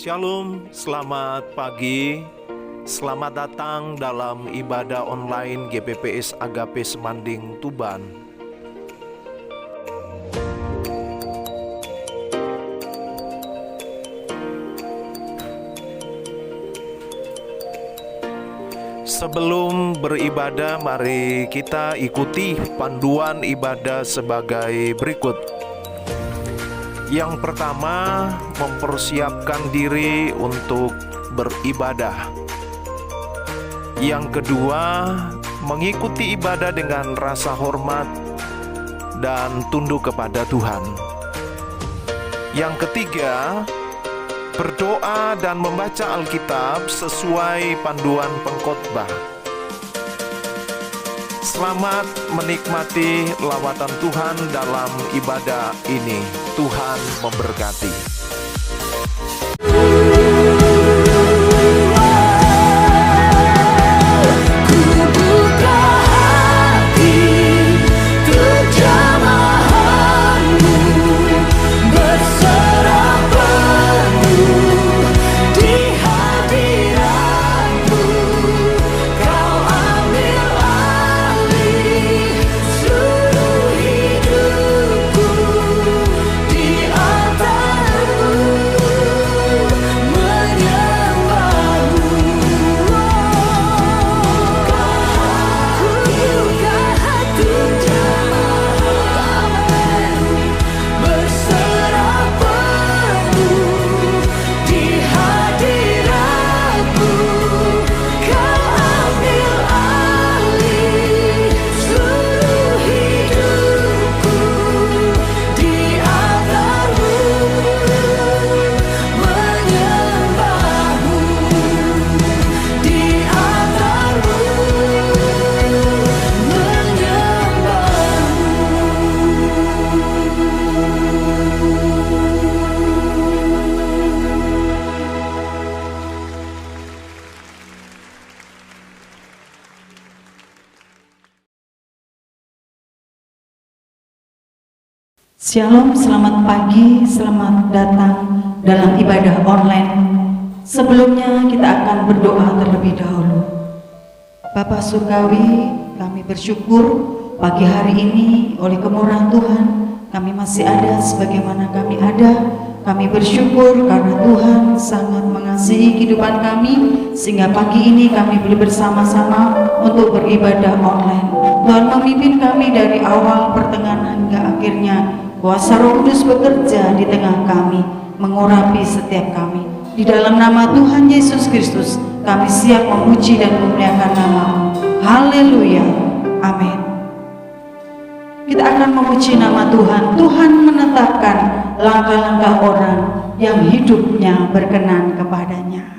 Shalom, selamat pagi. Selamat datang dalam ibadah online GPPS Agape Semanding Tuban. Sebelum beribadah, mari kita ikuti panduan ibadah sebagai berikut. Yang pertama, mempersiapkan diri untuk beribadah. Yang kedua, mengikuti ibadah dengan rasa hormat dan tunduk kepada Tuhan. Yang ketiga, berdoa dan membaca Alkitab sesuai panduan pengkhotbah. Selamat menikmati lawatan Tuhan dalam ibadah ini. Tuhan memberkati. Shalom, selamat pagi, selamat datang dalam ibadah online. Sebelumnya kita akan berdoa terlebih dahulu. Bapa Surgawi, kami bersyukur pagi hari ini oleh kemurahan Tuhan kami masih ada sebagaimana kami ada. Kami bersyukur karena Tuhan sangat mengasihi kehidupan kami sehingga pagi ini kami boleh bersama-sama untuk beribadah online. Tuhan memimpin kami dari awal, pertengahan hingga akhirnya. Kuasa Roh Kudus bekerja di tengah kami, mengurapi setiap kami. Di dalam nama Tuhan Yesus Kristus, kami siap memuji dan memuliakan nama-Mu. Haleluya. Amin. Kita akan memuji nama Tuhan. Tuhan menetapkan langkah-langkah orang yang hidupnya berkenan kepadanya.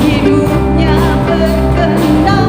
Hidupnya berkenan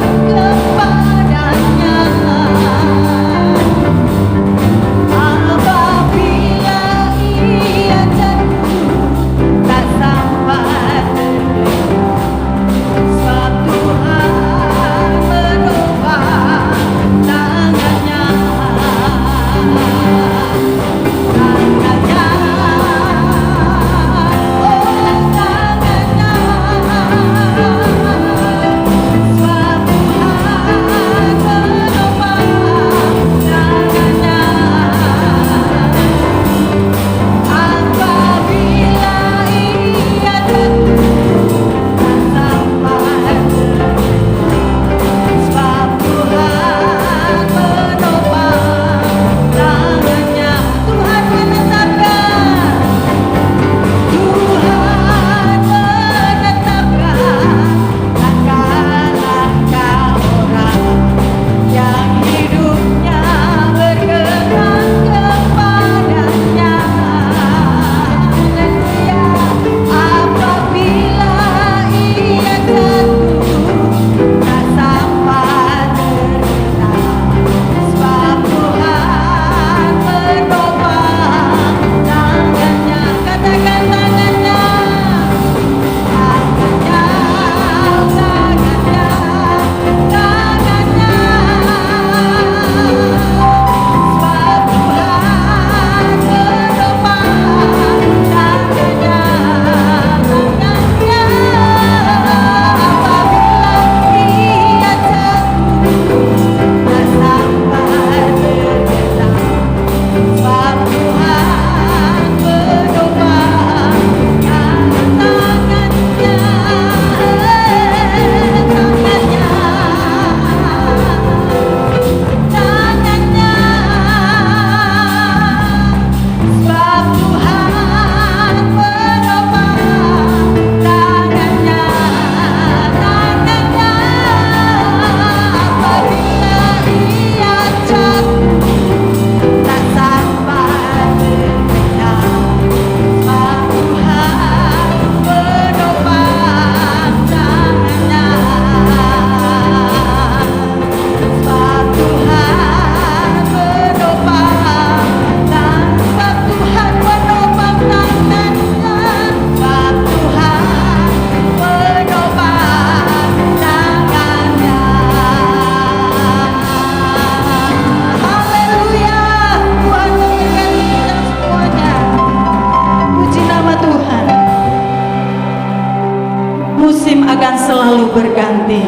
akan selalu berganti,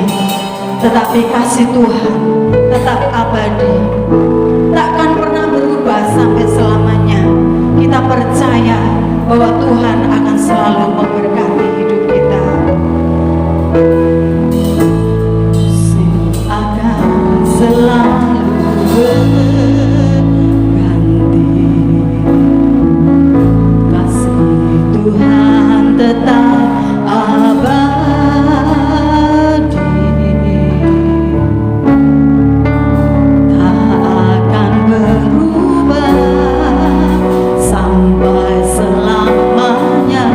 tetapi kasih Tuhan tetap abadi, takkan pernah berubah sampai selamanya. Kita percaya bahwa Tuhan akan selalu memberkati hidup kita. Akan selalu berganti, kasih Tuhan tetap abadi, tak akan berubah sampai selamanya.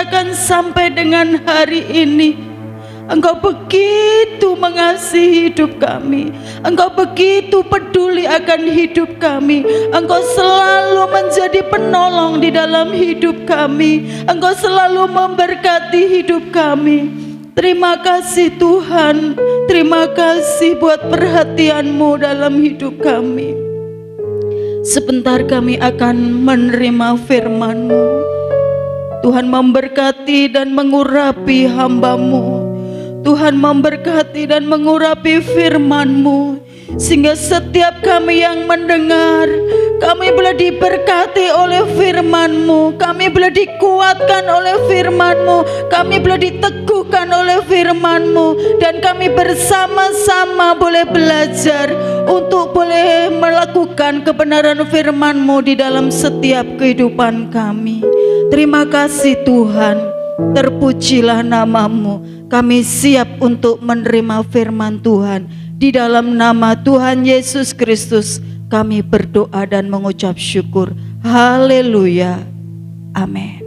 rasakan sampai dengan hari ini. Engkau begitu mengasihi hidup kami. Engkau begitu peduli akan hidup kami. Engkau selalu menjadi penolong di dalam hidup kami. Engkau selalu memberkati hidup kami. Terima kasih Tuhan. Terima kasih buat perhatian-Mu dalam hidup kami. Sebentar kami akan menerima firman-Mu. Tuhan memberkati dan mengurapi hamba-Mu. Tuhan memberkati dan mengurapi firman-Mu, sehingga setiap kami yang mendengar, kami boleh diberkati oleh firman-Mu, kami boleh dikuatkan oleh firman-Mu, kami boleh diteguhkan oleh firman-Mu, dan kami bersama-sama boleh belajar untuk boleh melakukan kebenaran firman-Mu di dalam setiap kehidupan kami. Terima kasih Tuhan, terpujilah nama-Mu. Kami siap untuk menerima firman Tuhan. Di dalam nama Tuhan Yesus Kristus kami berdoa dan mengucap syukur. Haleluya. Amin.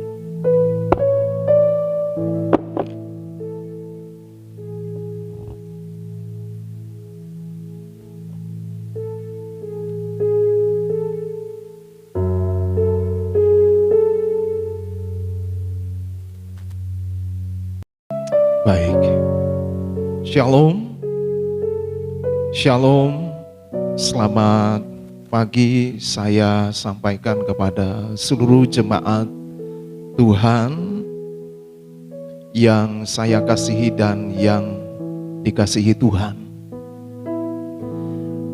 Baik, Shalom, Shalom, selamat pagi saya sampaikan kepada seluruh jemaat Tuhan yang saya kasihi dan yang dikasihi Tuhan.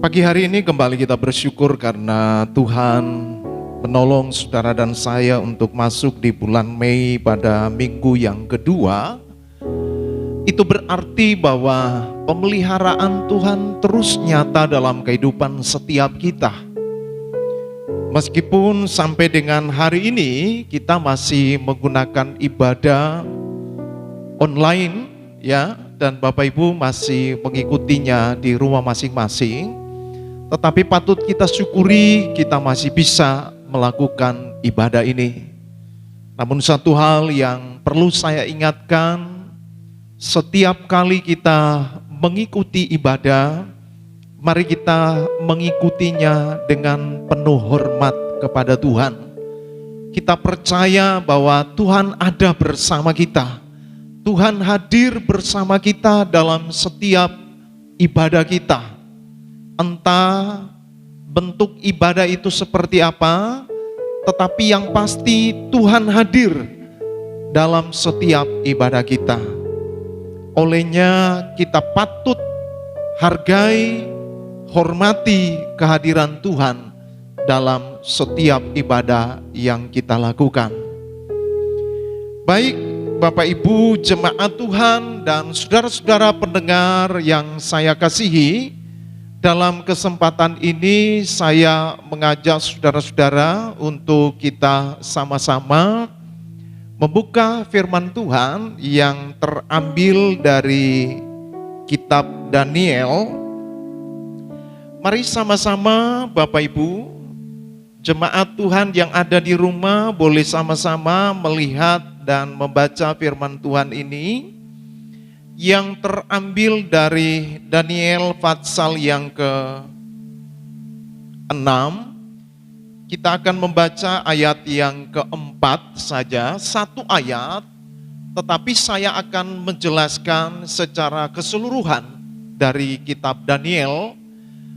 Pagi hari ini kembali kita bersyukur karena Tuhan menolong saudara dan saya untuk masuk di bulan Mei pada minggu yang kedua. Itu berarti bahwa pemeliharaan Tuhan terus nyata dalam kehidupan setiap kita. Meskipun sampai dengan hari ini kita masih menggunakan ibadah online ya, dan Bapak Ibu masih mengikutinya di rumah masing-masing, tetapi patut kita syukuri kita masih bisa melakukan ibadah ini. Namun satu hal yang perlu saya ingatkan, setiap kali kita mengikuti ibadah, mari kita mengikutinya dengan penuh hormat kepada Tuhan. Kita percaya bahwa Tuhan ada bersama kita. Tuhan hadir bersama kita dalam setiap ibadah kita. Entah bentuk ibadah itu seperti apa, tetapi yang pasti Tuhan hadir dalam setiap ibadah kita. Olehnya kita patut hargai, hormati kehadiran Tuhan dalam setiap ibadah yang kita lakukan. Baik Bapak Ibu jemaat Tuhan dan saudara-saudara pendengar yang saya kasihi, dalam kesempatan ini saya mengajak saudara-saudara untuk kita sama-sama membuka firman Tuhan yang terambil dari kitab Daniel. Mari sama-sama Bapak Ibu, jemaat Tuhan yang ada di rumah boleh sama-sama melihat dan membaca firman Tuhan ini yang terambil dari Daniel pasal yang ke-6. Kita akan membaca ayat yang keempat saja, satu ayat, tetapi saya akan menjelaskan secara keseluruhan dari kitab Daniel,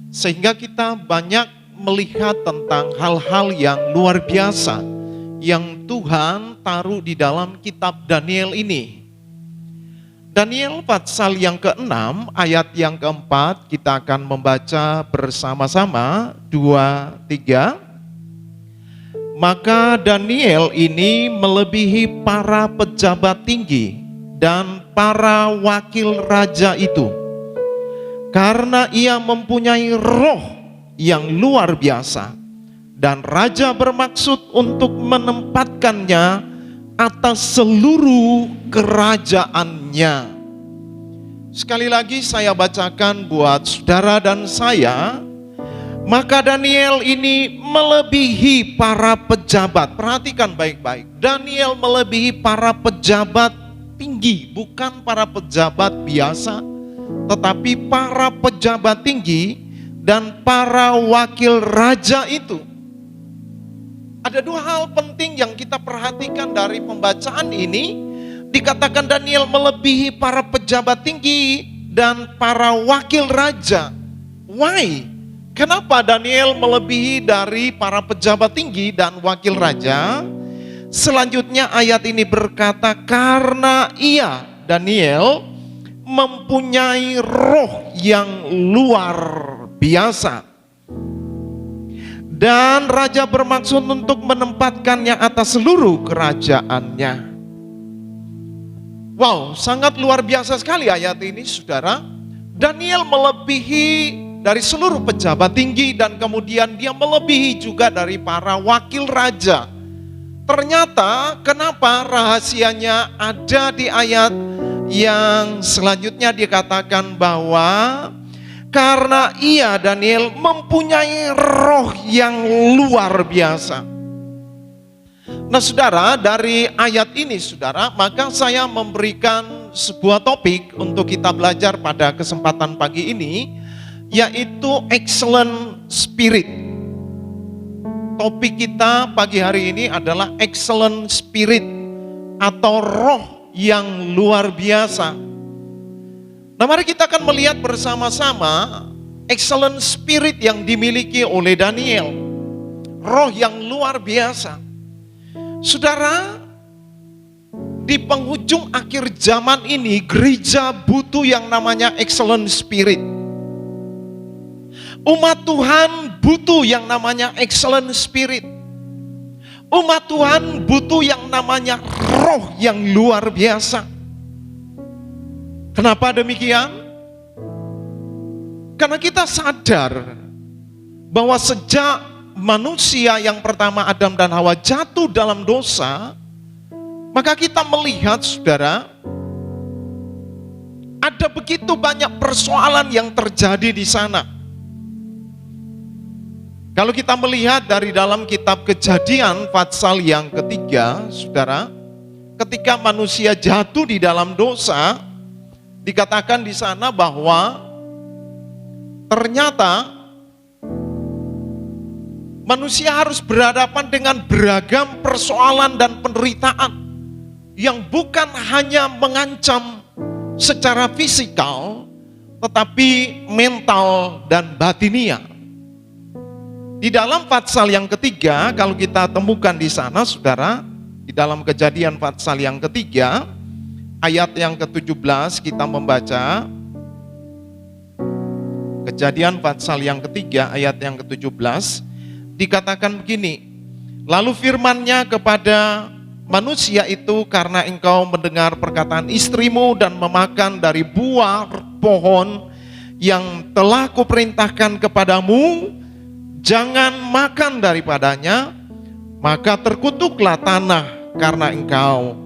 sehingga kita banyak melihat tentang hal-hal yang luar biasa yang Tuhan taruh di dalam kitab Daniel ini. Daniel pasal yang ke-6, ayat yang keempat, kita akan membaca bersama-sama, 2, 3. Maka Daniel ini melebihi para pejabat tinggi dan para wakil raja itu, karena ia mempunyai roh yang luar biasa, dan raja bermaksud untuk menempatkannya atas seluruh kerajaannya. Sekali lagi saya bacakan buat saudara dan saya, Maka Daniel ini melebihi para pejabat. Perhatikan baik-baik. Daniel melebihi para pejabat tinggi, bukan para pejabat biasa, tetapi para pejabat tinggi dan para wakil raja itu. Ada dua hal penting yang kita perhatikan dari pembacaan ini. Dikatakan Daniel melebihi para pejabat tinggi dan para wakil raja. Why? Kenapa Daniel melebihi dari para pejabat tinggi dan wakil raja? Selanjutnya ayat ini berkata, karena ia, Daniel, mempunyai roh yang luar biasa. Dan raja bermaksud untuk menempatkannya atas seluruh kerajaannya. Wow, sangat luar biasa sekali ayat ini, saudara. Daniel melebihi dari seluruh pejabat tinggi dan kemudian dia melebihi juga dari para wakil raja. Ternyata kenapa rahasianya ada di ayat yang selanjutnya dikatakan bahwa karena ia, Daniel, mempunyai roh yang luar biasa. Nah saudara, dari ayat ini saudara, maka saya memberikan sebuah topik untuk kita belajar pada kesempatan pagi ini, yaitu excellent spirit. Topik kita pagi hari ini adalah excellent spirit atau roh yang luar biasa. Nah mari kita akan melihat bersama-sama excellent spirit yang dimiliki oleh Daniel. Roh yang luar biasa. Saudara, di penghujung akhir zaman ini gereja butuh yang namanya excellent spirit. Umat Tuhan butuh yang namanya excellent spirit. Umat Tuhan butuh yang namanya roh yang luar biasa. Kenapa demikian? Karena kita sadar bahwa sejak manusia yang pertama Adam dan Hawa jatuh dalam dosa, maka kita melihat saudara, ada begitu banyak persoalan yang terjadi di sana. Kalau kita melihat dari dalam kitab Kejadian pasal yang ketiga, saudara, ketika manusia jatuh di dalam dosa, dikatakan di sana bahwa ternyata manusia harus berhadapan dengan beragam persoalan dan penderitaan yang bukan hanya mengancam secara fisikal, tetapi mental dan batinia. Di dalam pasal yang ketiga, kalau kita temukan di sana, saudara, di dalam Kejadian pasal yang ketiga, ayat yang ke-17 kita membaca. Kejadian pasal yang ketiga, ayat yang ke-17, dikatakan begini, lalu firman-Nya kepada manusia itu, karena engkau mendengar perkataan istrimu dan memakan dari buah pohon yang telah kuperintahkan kepadamu, jangan makan daripadanya, maka terkutuklah tanah karena engkau.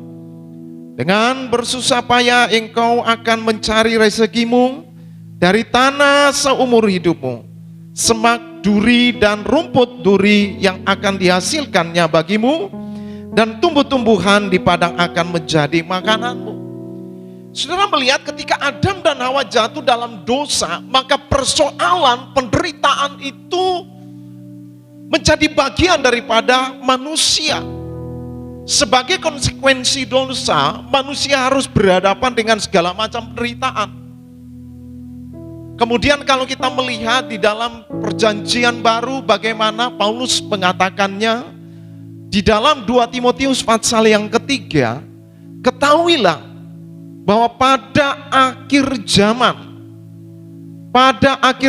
Dengan bersusah payah engkau akan mencari rezekimu dari tanah seumur hidupmu. Semak duri dan rumput duri yang akan dihasilkannya bagimu, dan tumbuh-tumbuhan di padang akan menjadi makananmu. Saudara melihat ketika Adam dan Hawa jatuh dalam dosa, maka persoalan penderitaan itu menjadi bagian daripada manusia. Sebagai konsekuensi dosa, manusia harus berhadapan dengan segala macam penderitaan. Kemudian kalau kita melihat di dalam perjanjian baru bagaimana Paulus mengatakannya, di dalam 2 Timotius pasal yang ketiga, ketahuilah bahwa pada akhir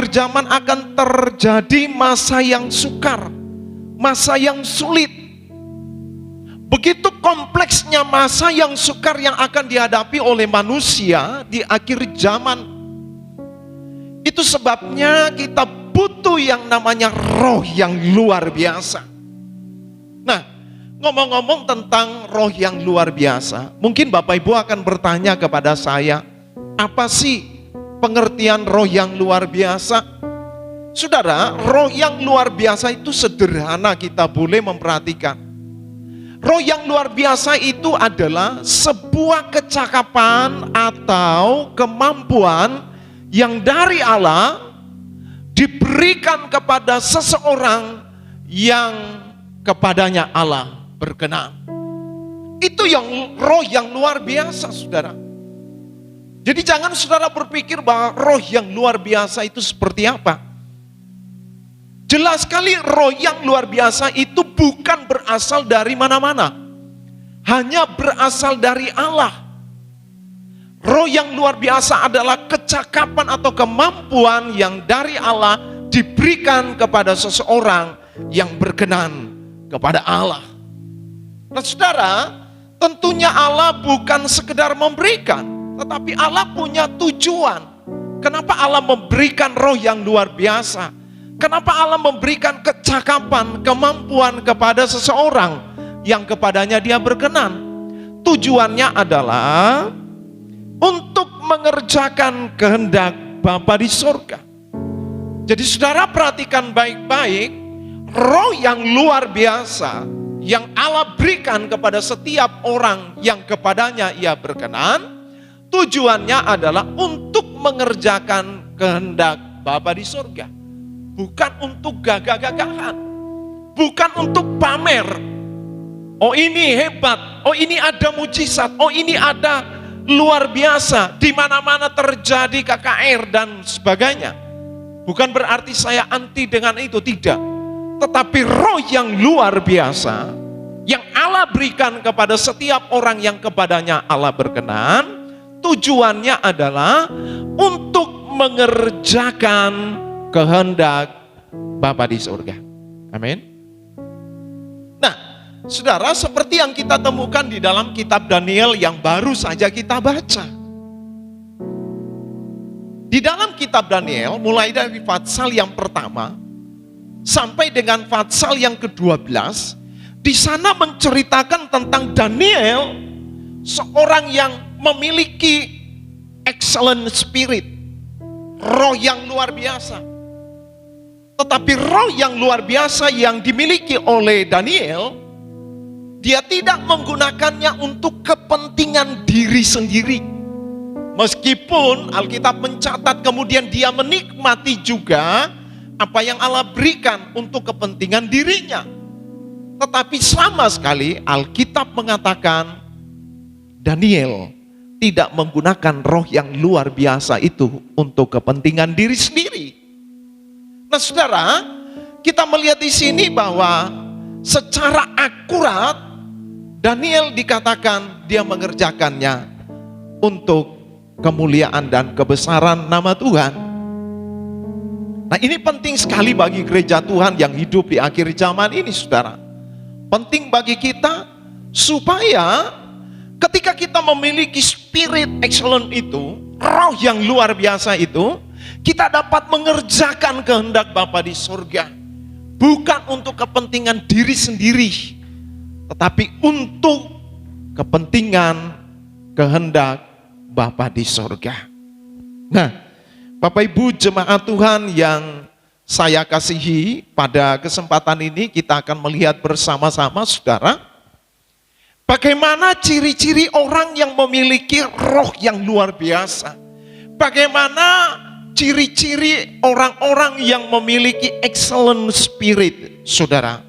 zaman akan terjadi masa yang sukar, masa yang sulit. Begitu kompleksnya masa yang sukar yang akan dihadapi oleh manusia di akhir zaman. Itu sebabnya kita butuh yang namanya roh yang luar biasa. Nah, ngomong-ngomong tentang roh yang luar biasa, mungkin Bapak Ibu akan bertanya kepada saya, apa sih pengertian roh yang luar biasa? Saudara, roh yang luar biasa itu sederhana kita boleh memperhatikan. Roh yang luar biasa itu adalah sebuah kecakapan atau kemampuan yang dari Allah diberikan kepada seseorang yang kepadanya Allah berkenan. Itu yang roh yang luar biasa, saudara. Jadi jangan saudara berpikir bahwa roh yang luar biasa itu seperti apa. Jelas sekali roh yang luar biasa itu bukan berasal dari mana-mana. Hanya berasal dari Allah. Roh yang luar biasa adalah kecakapan atau kemampuan yang dari Allah diberikan kepada seseorang yang berkenan kepada Allah. Nah saudara, tentunya Allah bukan sekedar memberikan, tetapi Allah punya tujuan. Kenapa Allah memberikan roh yang luar biasa? Kenapa Allah memberikan kecakapan, kemampuan kepada seseorang yang kepadanya dia berkenan? Tujuannya adalah untuk mengerjakan kehendak Bapa di surga. Jadi saudara perhatikan baik-baik, roh yang luar biasa yang Allah berikan kepada setiap orang yang kepadanya ia berkenan, tujuannya adalah untuk mengerjakan kehendak Bapa di surga. Bukan untuk gagah-gagahan, bukan untuk pamer. Oh ini hebat, oh ini ada mujizat, oh ini ada luar biasa, di mana-mana terjadi KKR dan sebagainya. Bukan berarti saya anti dengan itu, tidak. Tetapi roh yang luar biasa yang Allah berikan kepada setiap orang yang kepadanya Allah berkenan, tujuannya adalah untuk mengerjakan kehendak Bapa di surga. Amin. Nah, saudara, seperti yang kita temukan di dalam kitab Daniel yang baru saja kita baca. Di dalam kitab Daniel, mulai dari pasal yang pertama sampai dengan pasal yang ke-12, di sana menceritakan tentang Daniel, seorang yang memiliki excellent spirit, roh yang luar biasa. Tetapi roh yang luar biasa yang dimiliki oleh Daniel, dia tidak menggunakannya untuk kepentingan diri sendiri. Meskipun Alkitab mencatat kemudian dia menikmati juga apa yang Allah berikan untuk kepentingan dirinya. Tetapi sama sekali Alkitab mengatakan Daniel tidak menggunakan roh yang luar biasa itu untuk kepentingan diri sendiri. Nah saudara, kita melihat di sini bahwa secara akurat Daniel dikatakan dia mengerjakannya untuk kemuliaan dan kebesaran nama Tuhan. Nah ini penting sekali bagi gereja Tuhan yang hidup di akhir zaman ini, saudara. Penting bagi kita supaya ketika kita memiliki spirit excellent itu, roh yang luar biasa itu, kita dapat mengerjakan kehendak Bapa di surga. Bukan untuk kepentingan diri sendiri, tetapi untuk kepentingan kehendak Bapa di surga. Nah, Bapak Ibu jemaat Tuhan yang saya kasihi, pada kesempatan ini kita akan melihat bersama-sama saudara, bagaimana ciri-ciri orang yang memiliki roh yang luar biasa. Bagaimana ciri-ciri orang-orang yang memiliki excellent spirit, saudara.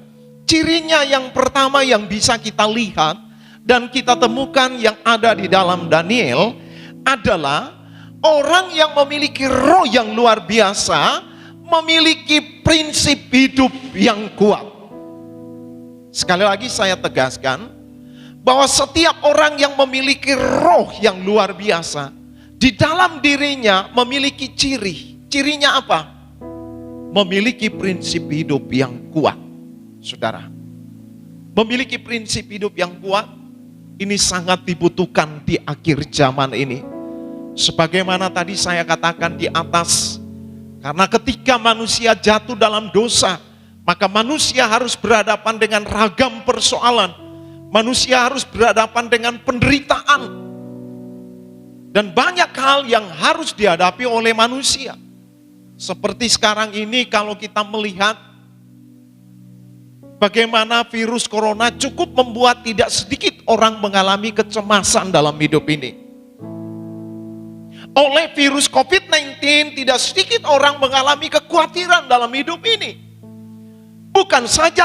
Cirinya yang pertama yang bisa kita lihat dan kita temukan yang ada di dalam Daniel adalah orang yang memiliki roh yang luar biasa, memiliki prinsip hidup yang kuat. Sekali lagi saya tegaskan bahwa setiap orang yang memiliki roh yang luar biasa, di dalam dirinya memiliki ciri. Cirinya apa? Memiliki prinsip hidup yang kuat, saudara. Memiliki prinsip hidup yang kuat, ini sangat dibutuhkan di akhir zaman ini. Sebagaimana tadi saya katakan di atas, karena ketika manusia jatuh dalam dosa, maka manusia harus berhadapan dengan ragam persoalan. Manusia harus berhadapan dengan penderitaan. Dan banyak hal yang harus dihadapi oleh manusia. Seperti sekarang ini kalau kita melihat bagaimana virus corona cukup membuat tidak sedikit orang mengalami kecemasan dalam hidup ini. Oleh virus COVID-19 tidak sedikit orang mengalami kekhawatiran dalam hidup ini. Bukan saja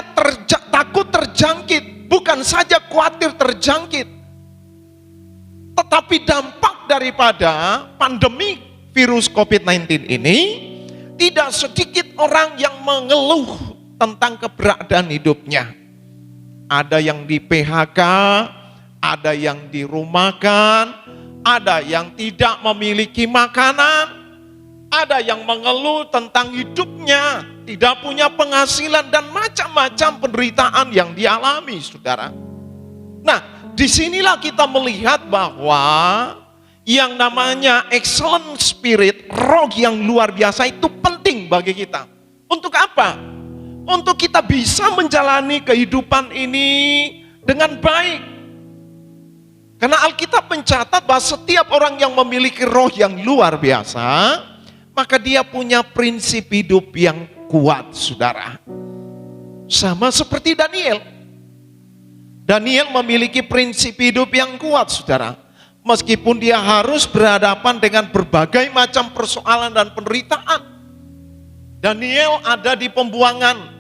takut terjangkit, bukan saja khawatir terjangkit, tetapi dampak daripada pandemi virus COVID-19 ini, tidak sedikit orang yang mengeluh tentang keberadaan hidupnya. Ada yang di PHK, ada yang dirumahkan, ada yang tidak memiliki makanan, ada yang mengeluh tentang hidupnya, tidak punya penghasilan, dan macam-macam penderitaan yang dialami, saudara. Nah, disinilah kita melihat bahwa yang namanya excellent spirit, roh yang luar biasa itu penting bagi kita. Untuk apa? Untuk kita bisa menjalani kehidupan ini dengan baik. Karena Alkitab mencatat bahwa setiap orang yang memiliki roh yang luar biasa, maka dia punya prinsip hidup yang kuat, saudara. Sama seperti Daniel. Daniel memiliki prinsip hidup yang kuat, saudara. Meskipun dia harus berhadapan dengan berbagai macam persoalan dan penderitaan. Daniel ada di pembuangan.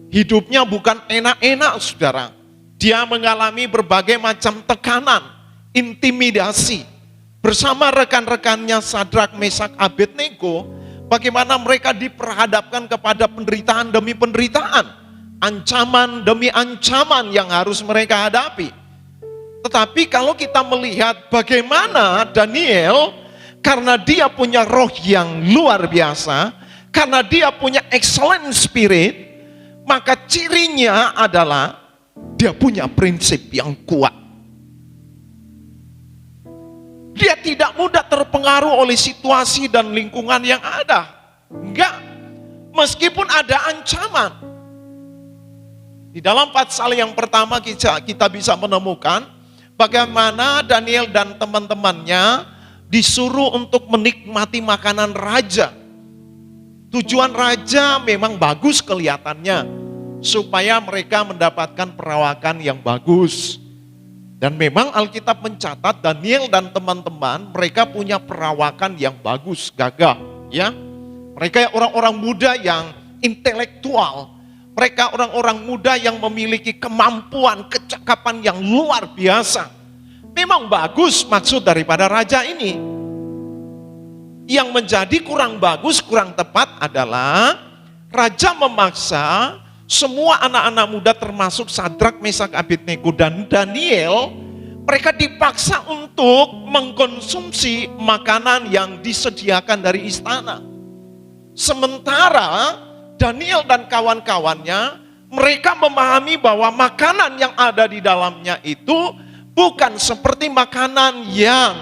Hidupnya bukan enak-enak, saudara. Dia mengalami berbagai macam tekanan, intimidasi. Bersama rekan-rekannya Sadrak, Mesak, Abednego, bagaimana mereka diperhadapkan kepada penderitaan demi penderitaan. Ancaman demi ancaman yang harus mereka hadapi. Tetapi kalau kita melihat bagaimana Daniel, karena dia punya roh yang luar biasa, karena dia punya excellent spirit, maka cirinya adalah dia punya prinsip yang kuat. Dia tidak mudah terpengaruh oleh situasi dan lingkungan yang ada. Enggak, meskipun ada ancaman. Di dalam pasal yang pertama kita bisa menemukan bagaimana Daniel dan teman-temannya disuruh untuk menikmati makanan raja. Tujuan raja memang bagus kelihatannya, supaya mereka mendapatkan perawakan yang bagus. Dan memang Alkitab mencatat Daniel dan teman-teman mereka punya perawakan yang bagus, gagah, ya. Mereka orang-orang muda yang intelektual. Mereka orang-orang muda yang memiliki kemampuan, kecakapan yang luar biasa. Memang bagus maksud daripada raja ini. Yang menjadi kurang bagus, kurang tepat adalah raja memaksa semua anak-anak muda termasuk Sadrak, Mesak, Abednego dan Daniel, mereka dipaksa untuk mengkonsumsi makanan yang disediakan dari istana. Sementara Daniel dan kawan-kawannya, mereka memahami bahwa makanan yang ada di dalamnya itu bukan seperti makanan yang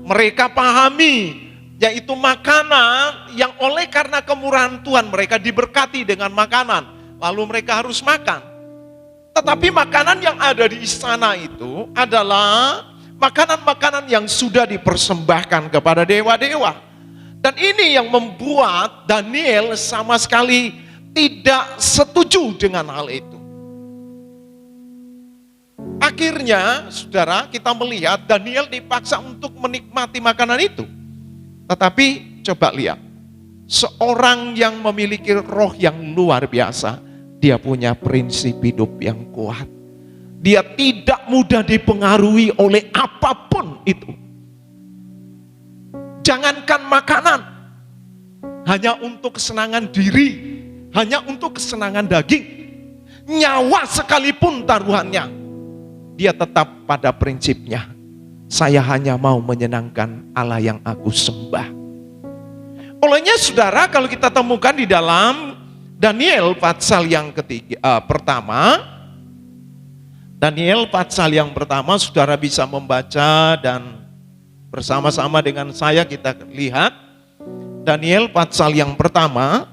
mereka pahami, yaitu makanan yang oleh karena kemurahan Tuhan mereka diberkati dengan makanan, lalu mereka harus makan. Tetapi makanan yang ada di istana itu adalah makanan-makanan yang sudah dipersembahkan kepada dewa-dewa. Dan ini yang membuat Daniel sama sekali tidak setuju dengan hal itu. Akhirnya, saudara, kita melihat Daniel dipaksa untuk menikmati makanan itu. Tetapi coba lihat, seorang yang memiliki roh yang luar biasa, dia punya prinsip hidup yang kuat. Dia tidak mudah dipengaruhi oleh apapun itu. Jangankan makanan, hanya untuk kesenangan diri, hanya untuk kesenangan daging, nyawa sekalipun taruhannya, dia tetap pada prinsipnya. Saya hanya mau menyenangkan Allah yang aku sembah. Olehnya saudara, kalau kita temukan di dalam Daniel pasal yang pertama, Daniel pasal yang pertama, saudara bisa membaca dan bersama-sama dengan saya kita lihat Daniel pasal yang pertama.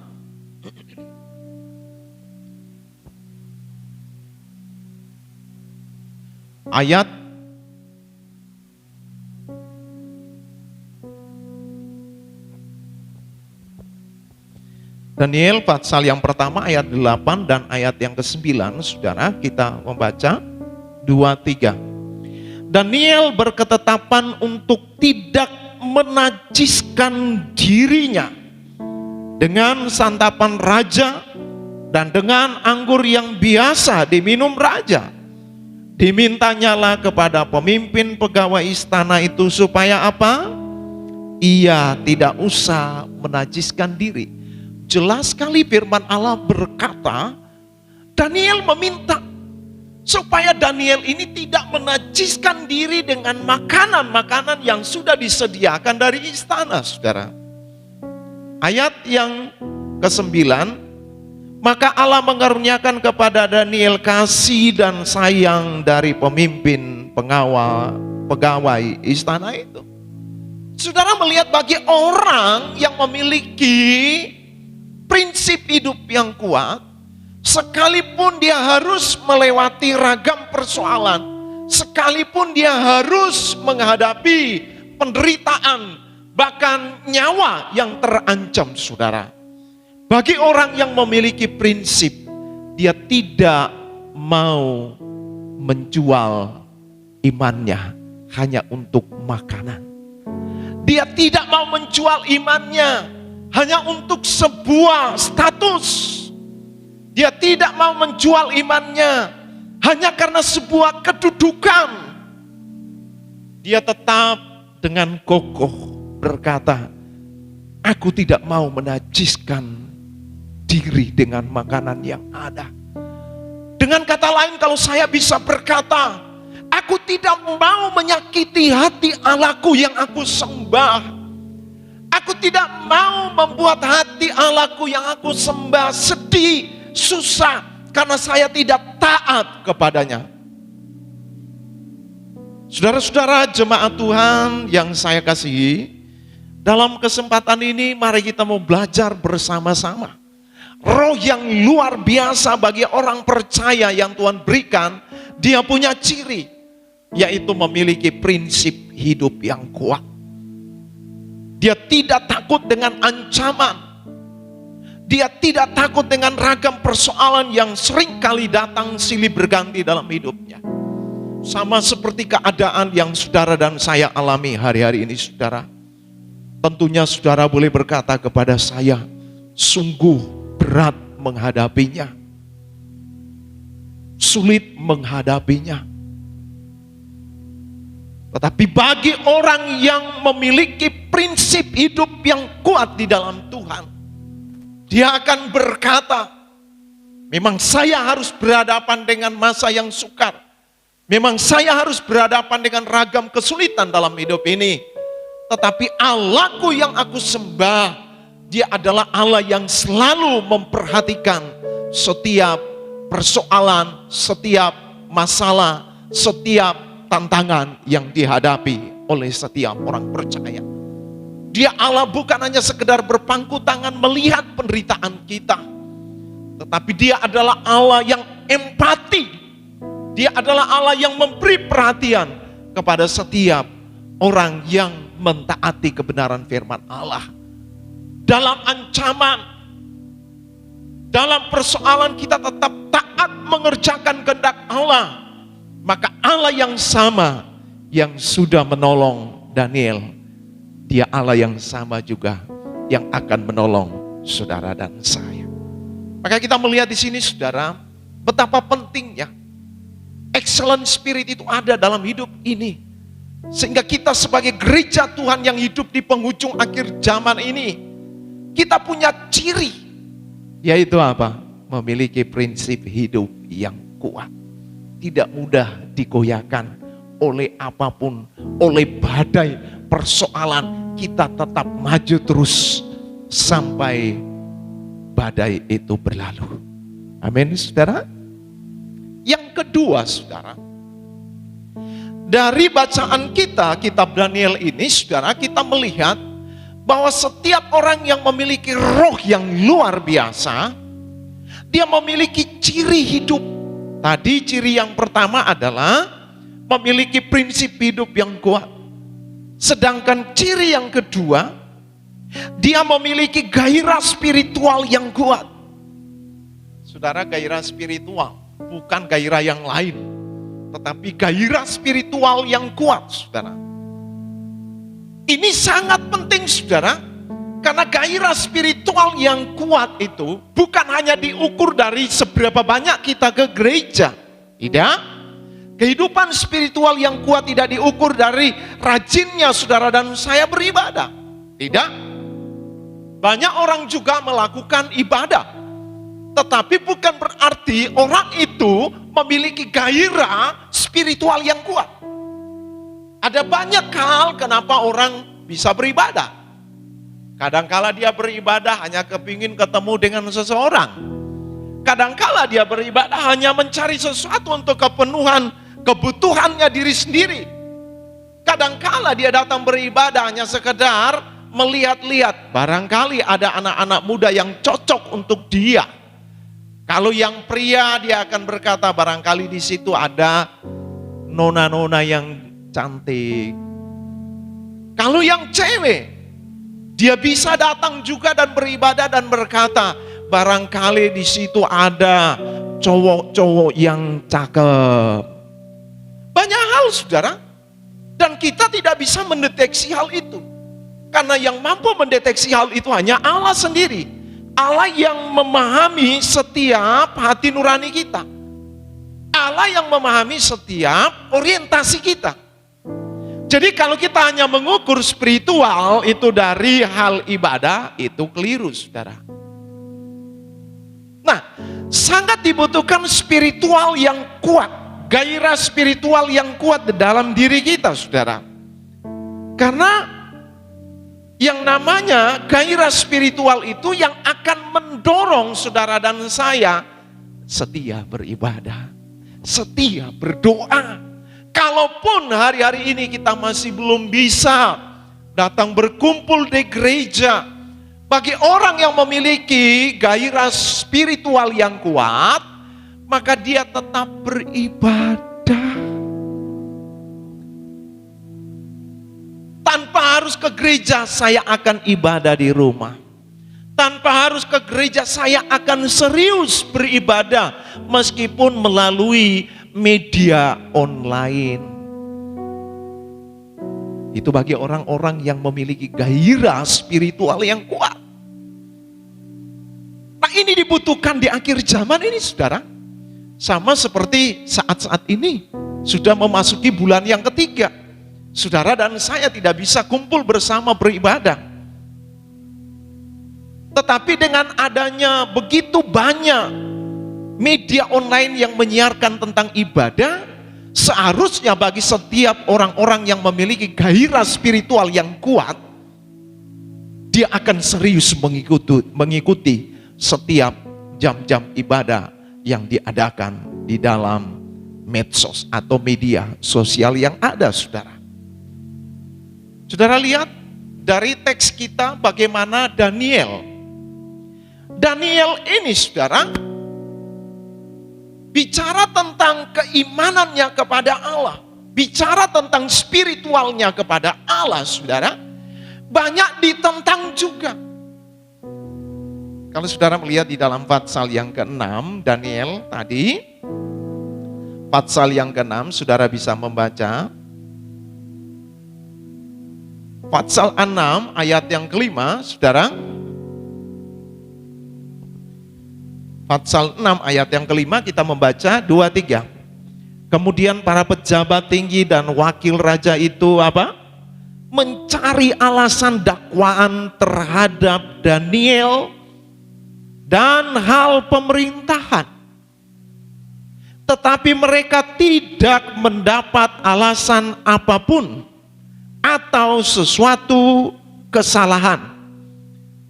Ayat Daniel pasal yang pertama ayat 8 dan ayat yang ke-9, saudara, kita membaca 2-3. Daniel berketetapan untuk tidak menajiskan dirinya dengan santapan raja dan dengan anggur yang biasa diminum raja. Dimintanyalah kepada pemimpin pegawai istana itu supaya apa? Ia tidak usah menajiskan diri. Jelas sekali firman Allah berkata, Daniel meminta supaya Daniel ini tidak menajiskan diri dengan makanan-makanan yang sudah disediakan dari istana, saudara. Ayat yang ke-9, maka Allah mengaruniakan kepada Daniel kasih dan sayang dari pemimpin pegawai istana itu. Saudara melihat bagi orang yang memiliki prinsip hidup yang kuat, sekalipun dia harus melewati ragam persoalan, sekalipun dia harus menghadapi penderitaan, bahkan nyawa yang terancam, saudara. Bagi orang yang memiliki prinsip, dia tidak mau menjual imannya hanya untuk makanan. Dia tidak mau menjual imannya hanya untuk sebuah status. Dia tidak mau menjual imannya hanya karena sebuah kedudukan. Dia tetap dengan kokoh berkata, aku tidak mau menajiskan diri dengan makanan yang ada. Dengan kata lain, kalau saya bisa berkata, aku tidak mau menyakiti hati Allahku yang aku sembah. Aku tidak mau membuat hati Allahku yang aku sembah sedih, susah, karena saya tidak taat kepadanya. Saudara-saudara jemaat Tuhan yang saya kasihi, dalam kesempatan ini mari kita mau belajar bersama-sama. Roh yang luar biasa bagi orang percaya yang Tuhan berikan, dia punya ciri, yaitu memiliki prinsip hidup yang kuat. Dia tidak takut dengan ancaman. Dia tidak takut dengan ragam persoalan yang sering kali datang silih berganti dalam hidupnya. Sama seperti keadaan yang saudara dan saya alami hari-hari ini, saudara. Tentunya saudara boleh berkata kepada saya, sungguh berat menghadapinya. Sulit menghadapinya. Tetapi bagi orang yang memiliki prinsip hidup yang kuat di dalam Tuhan, dia akan berkata, memang saya harus berhadapan dengan masa yang sukar. Memang saya harus berhadapan dengan ragam kesulitan dalam hidup ini. Tetapi Allahku yang aku sembah, dia adalah Allah yang selalu memperhatikan setiap persoalan, setiap masalah, setiap tantangan yang dihadapi oleh setiap orang percaya. Dia Allah bukan hanya sekedar berpangku tangan melihat penderitaan kita, tetapi dia adalah Allah yang empati. Dia adalah Allah yang memberi perhatian kepada setiap orang yang mentaati kebenaran firman Allah. Dalam ancaman, dalam persoalan kita tetap taat mengerjakan kehendak Allah. Maka Allah yang sama yang sudah menolong Daniel, dia Allah yang sama juga yang akan menolong saudara dan saya. Maka kita melihat di sini, saudara, betapa pentingnya excellent spirit itu ada dalam hidup ini. Sehingga kita sebagai gereja Tuhan yang hidup di penghujung akhir zaman ini, kita punya ciri, yaitu apa? Memiliki prinsip hidup yang kuat. Tidak mudah digoyahkan oleh apapun, oleh badai persoalan. Kita tetap maju terus sampai badai itu berlalu. Amin, saudara. Yang kedua, saudara, dari bacaan kita, kitab Daniel ini, saudara, kita melihat bahwa setiap orang yang memiliki roh yang luar biasa, dia memiliki ciri hidup. Tadi ciri yang pertama adalah memiliki prinsip hidup yang kuat. Sedangkan ciri yang kedua, Dia memiliki gairah spiritual yang kuat. Saudara, gairah spiritual bukan gairah yang lain, tetapi gairah spiritual yang kuat, saudara. Ini sangat penting, saudara, karena gairah spiritual yang kuat itu bukan hanya diukur dari seberapa banyak kita ke gereja. Tidak. Kehidupan spiritual yang kuat tidak diukur dari rajinnya saudara dan saya beribadah. Tidak. Banyak orang juga melakukan ibadah, tetapi bukan berarti orang itu memiliki gairah spiritual yang kuat. Ada banyak hal kenapa orang bisa beribadah. Kadangkala dia beribadah hanya kepingin ketemu dengan seseorang. Kadangkala dia beribadah hanya mencari sesuatu untuk kepenuhan kebutuhannya diri sendiri. Kadangkala dia datang beribadah hanya sekedar melihat-lihat, barangkali ada anak-anak muda yang cocok untuk dia. Kalau yang pria dia akan berkata barangkali di situ ada nona-nona yang cantik. Kalau yang cewek, dia bisa datang juga dan beribadah dan berkata barangkali di situ ada cowok-cowok yang cakep. Banyak hal, saudara, dan kita tidak bisa mendeteksi hal itu. Karena yang mampu mendeteksi hal itu hanya Allah sendiri. Allah yang memahami setiap hati nurani kita. Allah yang memahami setiap orientasi kita. Jadi kalau kita hanya mengukur spiritual itu dari hal ibadah, itu keliru, saudara. Nah, sangat dibutuhkan spiritual yang kuat. Gairah spiritual yang kuat di dalam diri kita, saudara. Karena yang namanya gairah spiritual itu yang akan mendorong saudara dan saya setia beribadah, setia berdoa. Kalaupun hari-hari ini kita masih belum bisa datang berkumpul di gereja, bagi orang yang memiliki gairah spiritual yang kuat, maka dia tetap beribadah. Tanpa harus ke gereja, saya akan ibadah di rumah. Tanpa harus ke gereja, saya akan serius beribadah meskipun melalui media online. Itu bagi orang-orang yang memiliki gairah spiritual yang kuat. Nah, ini dibutuhkan di akhir zaman ini, saudara. Sama seperti saat-saat ini, sudah memasuki bulan yang ketiga. Saudara dan saya tidak bisa kumpul bersama beribadah. Tetapi dengan adanya begitu banyak media online yang menyiarkan tentang ibadah, seharusnya bagi setiap orang-orang yang memiliki gairah spiritual yang kuat, dia akan serius mengikuti setiap jam-jam ibadah yang diadakan di dalam medsos atau media sosial yang ada, saudara. Saudara lihat dari teks kita bagaimana Daniel ini, saudara, bicara tentang keimanannya kepada Allah, bicara tentang spiritualnya kepada Allah, saudara, banyak ditentang juga. Kalau saudara melihat di dalam pasal yang ke-6 Daniel tadi, pasal yang ke-6 saudara bisa membaca. Pasal 6 ayat yang ke-5, saudara. Pasal 6 ayat yang ke-5 kita membaca 2-3. Kemudian para pejabat tinggi dan wakil raja itu apa? Mencari alasan dakwaan terhadap Daniel dan hal pemerintahan. Tetapi mereka tidak mendapat alasan apapun atau sesuatu kesalahan,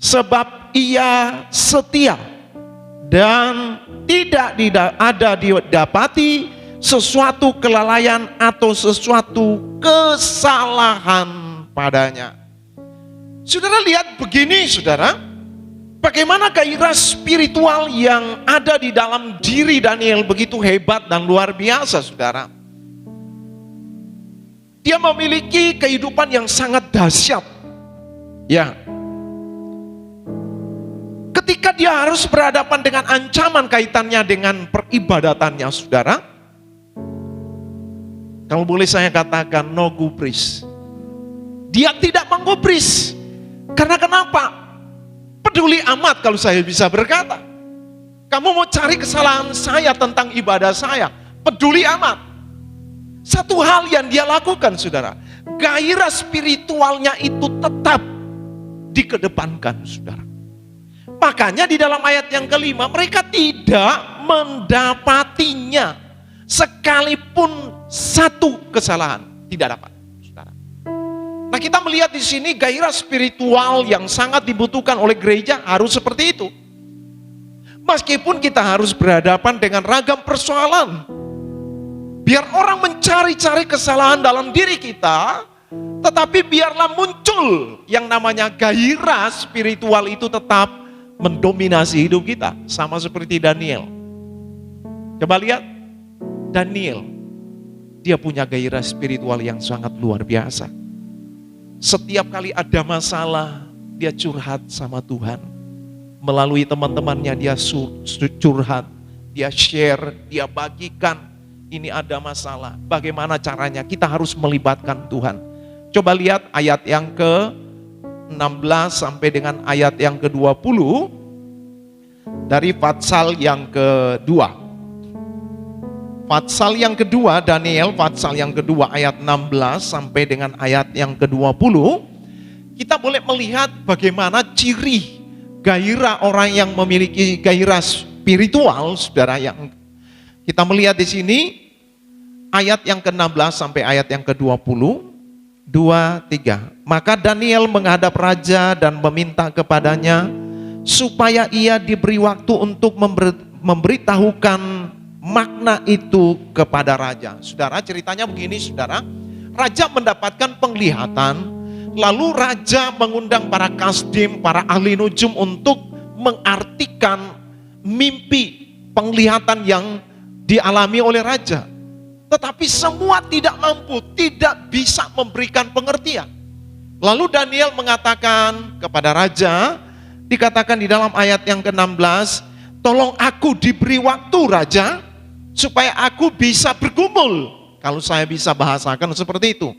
sebab ia setia dan tidak ada didapati sesuatu kelalaian atau sesuatu kesalahan padanya. Saudara lihat begini, saudara, bagaimana gairah spiritual yang ada di dalam diri Daniel begitu hebat dan luar biasa, saudara. Dia memiliki kehidupan yang sangat dahsyat. Ya, ketika dia harus berhadapan dengan ancaman kaitannya dengan peribadatannya, saudara, kalau boleh saya katakan no gubris. Dia tidak menggubris. Karena kenapa? Peduli amat kalau saya bisa berkata. Kamu mau cari kesalahan saya tentang ibadah saya, peduli amat. Satu hal yang dia lakukan, saudara, gairah spiritualnya itu tetap dikedepankan, saudara. Makanya di dalam ayat yang kelima, mereka tidak mendapatinya sekalipun satu kesalahan, tidak dapat, saudara. Nah, kita melihat di sini gairah spiritual yang sangat dibutuhkan oleh gereja harus seperti itu. Meskipun kita harus berhadapan dengan ragam persoalan. Biar orang mencari-cari kesalahan dalam diri kita, tetapi biarlah muncul yang namanya gairah spiritual itu tetap mendominasi hidup kita. Sama seperti Daniel. Coba lihat, Daniel, dia punya gairah spiritual yang sangat luar biasa. Setiap kali ada masalah, dia curhat sama Tuhan. Melalui teman-temannya dia curhat, dia share, dia bagikan. Ini ada masalah, bagaimana caranya? Kita harus melibatkan Tuhan. Coba lihat ayat yang ke-16 sampai dengan ayat yang ke-20 dari Fatsal yang kedua. Fatsal yang kedua, Daniel, Fatsal yang kedua ayat 16 sampai dengan ayat yang ke-20. Kita boleh melihat bagaimana ciri gairah orang yang memiliki gairah spiritual, saudara. Yang kita melihat di sini ayat yang ke-16 sampai ayat yang ke-20, 2-3. Maka Daniel menghadap raja dan meminta kepadanya supaya ia diberi waktu untuk memberitahukan makna itu kepada raja. Saudara, ceritanya begini, saudara. Raja mendapatkan penglihatan. Lalu raja mengundang para kasdim, para ahli nujum untuk mengartikan mimpi penglihatan yang dialami oleh raja. Tetapi semua tidak mampu, tidak bisa memberikan pengertian. Lalu Daniel mengatakan kepada raja, dikatakan di dalam ayat yang ke-16, tolong aku diberi waktu raja, supaya aku bisa bergumul. Kalau saya bisa bahasakan seperti itu.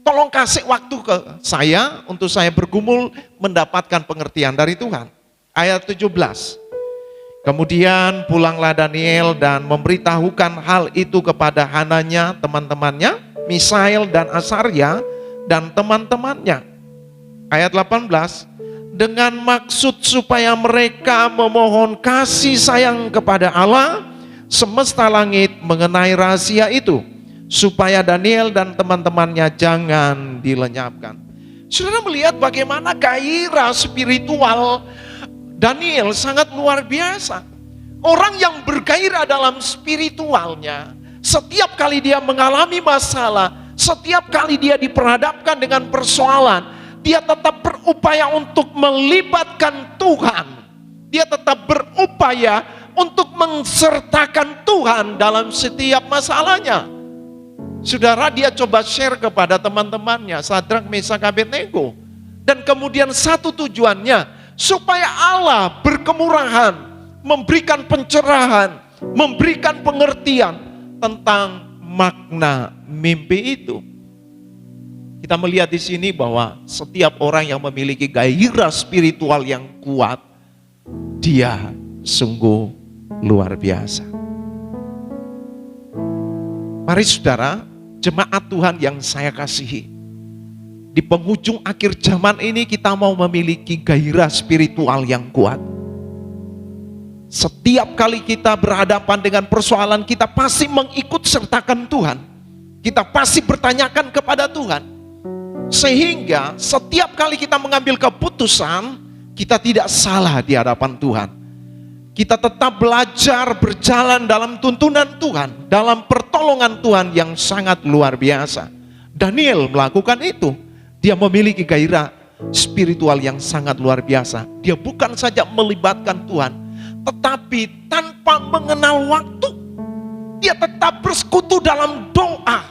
Tolong kasih waktu ke saya untuk saya bergumul mendapatkan pengertian dari Tuhan. Ayat 17. Kemudian pulanglah Daniel dan memberitahukan hal itu kepada Hananya, teman-temannya, Misael dan Asarya dan teman-temannya. Ayat 18. Dengan maksud supaya mereka memohon kasih sayang kepada Allah semesta langit mengenai rahasia itu, supaya Daniel dan teman-temannya jangan dilenyapkan. Saudara melihat bagaimana gairah spiritual Daniel sangat luar biasa. Orang yang bergairah dalam spiritualnya, setiap kali dia mengalami masalah, setiap kali dia diperhadapkan dengan persoalan, dia tetap berupaya untuk melibatkan Tuhan. Dia tetap berupaya untuk mensertakan Tuhan dalam setiap masalahnya. Saudara, dia coba share kepada teman-temannya, Sadrak, Mesak, Abednego. Dan kemudian satu tujuannya, supaya Allah berkemurahan, memberikan pencerahan, memberikan pengertian tentang makna mimpi itu. Kita melihat di sini bahwa setiap orang yang memiliki gairah spiritual yang kuat, dia sungguh luar biasa. Mari saudara, jemaat Tuhan yang saya kasihi, di penghujung akhir zaman ini kita mau memiliki gairah spiritual yang kuat. Setiap kali kita berhadapan dengan persoalan, kita pasti mengikut sertakan Tuhan. Kita pasti bertanyakan kepada Tuhan. Sehingga setiap kali kita mengambil keputusan, kita tidak salah di hadapan Tuhan. Kita tetap belajar berjalan dalam tuntunan Tuhan, dalam pertolongan Tuhan yang sangat luar biasa. Daniel melakukan itu. Dia memiliki gairah spiritual yang sangat luar biasa. Dia bukan saja melibatkan Tuhan, tetapi tanpa mengenal waktu, dia tetap bersekutu dalam doa.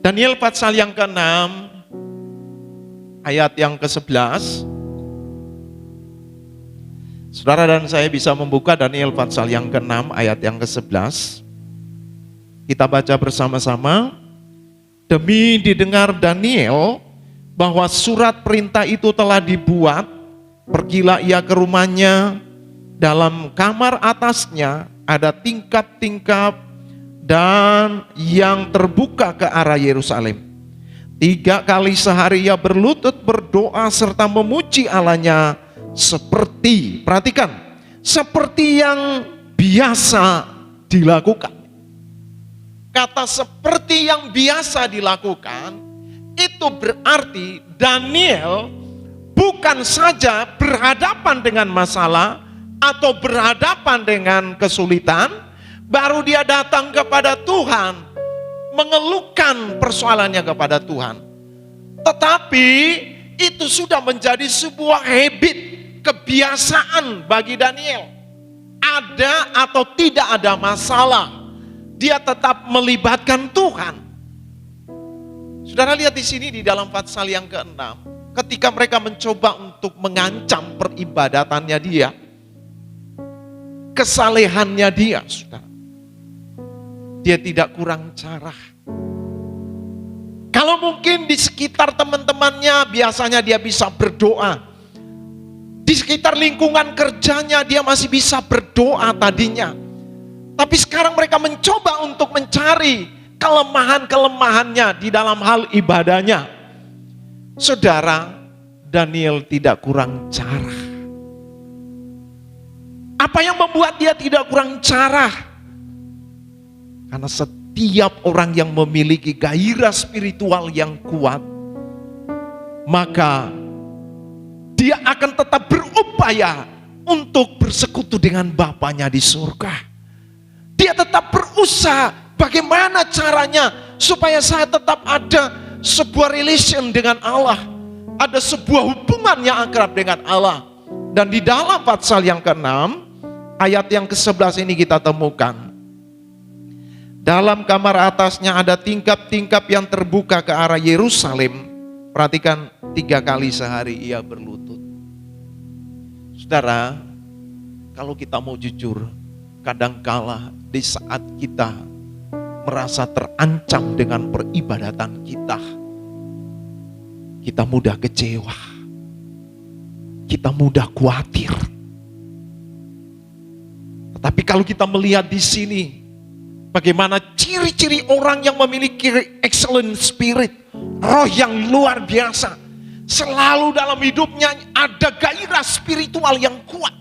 Daniel pasal yang ke-6, ayat yang ke-11. Saudara dan saya bisa membuka Daniel pasal yang ke-6 ayat yang ke-11. Kita baca bersama-sama. Demi didengar Daniel bahwa surat perintah itu telah dibuat, pergilah ia ke rumahnya. Dalam kamar atasnya ada tingkap-tingkap dan yang terbuka ke arah Yerusalem. 3 kali sehari ia berlutut berdoa serta memuji Allahnya seperti, perhatikan, seperti yang biasa dilakukan. Kata seperti yang biasa dilakukan itu berarti Daniel bukan saja berhadapan dengan masalah atau berhadapan dengan kesulitan, baru dia datang kepada Tuhan, mengeluhkan persoalannya kepada Tuhan. Tetapi itu sudah menjadi sebuah habit, kebiasaan bagi Daniel. Ada atau tidak ada masalah, dia tetap melibatkan Tuhan. Saudara lihat di sini di dalam pasal yang ke-6, ketika mereka mencoba untuk mengancam peribadatannya dia, kesalehannya dia, saudara, dia tidak kurang cara. Kalau mungkin di sekitar teman-temannya biasanya dia bisa berdoa, di sekitar lingkungan kerjanya dia masih bisa berdoa tadinya, tapi sekarang mereka mencoba untuk mencari kelemahan-kelemahannya di dalam hal ibadahnya. Saudara, Daniel tidak kurang cara. Apa yang membuat dia tidak kurang cara? Karena setiap orang yang memiliki gairah spiritual yang kuat, maka dia akan tetap berupaya untuk bersekutu dengan Bapanya di surga. Dia tetap berusaha bagaimana caranya supaya saya tetap ada sebuah relation dengan Allah, ada sebuah hubungan yang akrab dengan Allah. Dan di dalam pasal yang ke-6 ayat yang ke-11 ini kita temukan, dalam kamar atasnya ada tingkap-tingkap yang terbuka ke arah Yerusalem. Perhatikan, 3 kali sehari ia berlutut. Saudara, kalau kita mau jujur, kadangkala di saat kita merasa terancam dengan peribadatan kita mudah kecewa, kita mudah khawatir. Tapi kalau kita melihat di sini, bagaimana ciri-ciri orang yang memiliki excellent spirit, roh yang luar biasa, selalu dalam hidupnya ada gairah spiritual yang kuat.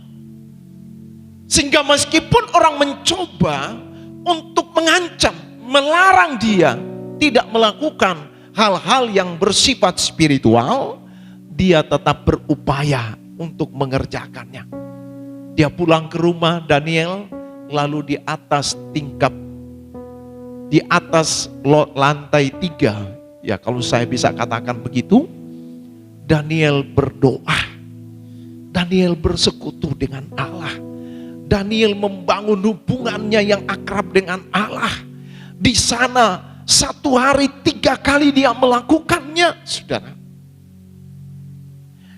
Sehingga meskipun orang mencoba untuk mengancam, melarang dia tidak melakukan hal-hal yang bersifat spiritual, dia tetap berupaya untuk mengerjakannya. Dia pulang ke rumah Daniel, lalu di atas lantai 3, ya kalau saya bisa katakan begitu, Daniel berdoa, Daniel bersekutu dengan Allah, Daniel membangun hubungannya yang akrab dengan Allah. Di sana 1 hari 3 kali dia melakukannya, saudara.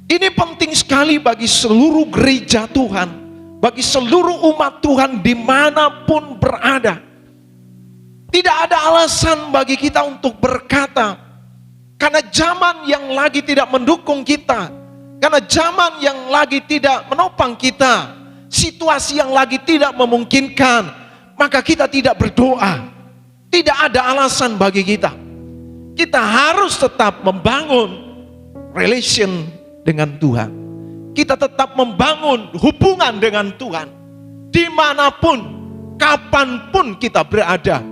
Ini penting sekali bagi seluruh gereja Tuhan, bagi seluruh umat Tuhan dimanapun berada. Tidak ada alasan bagi kita untuk berkata, karena zaman yang lagi tidak mendukung kita, karena zaman yang lagi tidak menopang kita, situasi yang lagi tidak memungkinkan, maka kita tidak berdoa. Tidak ada alasan bagi kita. Kita harus tetap membangun relation dengan Tuhan. Kita tetap membangun hubungan dengan Tuhan. Dimanapun, kapanpun kita berada,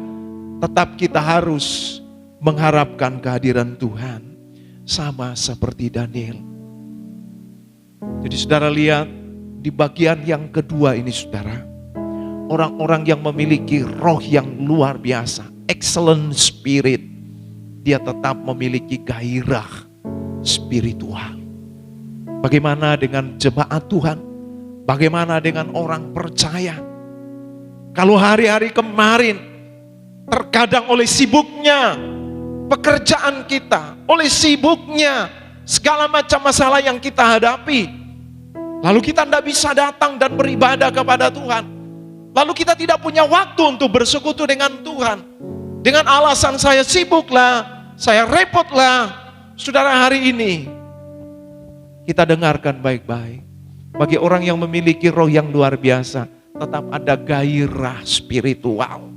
tetap kita harus mengharapkan kehadiran Tuhan. Sama seperti Daniel. Jadi saudara lihat, di bagian yang kedua ini saudara, orang-orang yang memiliki roh yang luar biasa, excellent spirit, dia tetap memiliki gairah spiritual. Bagaimana dengan jemaat Tuhan? Bagaimana dengan orang percaya? Kalau hari-hari kemarin terkadang oleh sibuknya pekerjaan kita, oleh sibuknya segala macam masalah yang kita hadapi, Lalu kita tidak bisa datang dan beribadah kepada Tuhan. Lalu kita tidak punya waktu untuk bersekutu dengan Tuhan. Dengan alasan saya sibuklah, saya repotlah. Saudara, hari ini kita dengarkan baik-baik. Bagi orang yang memiliki roh yang luar biasa, tetap ada gairah spiritual.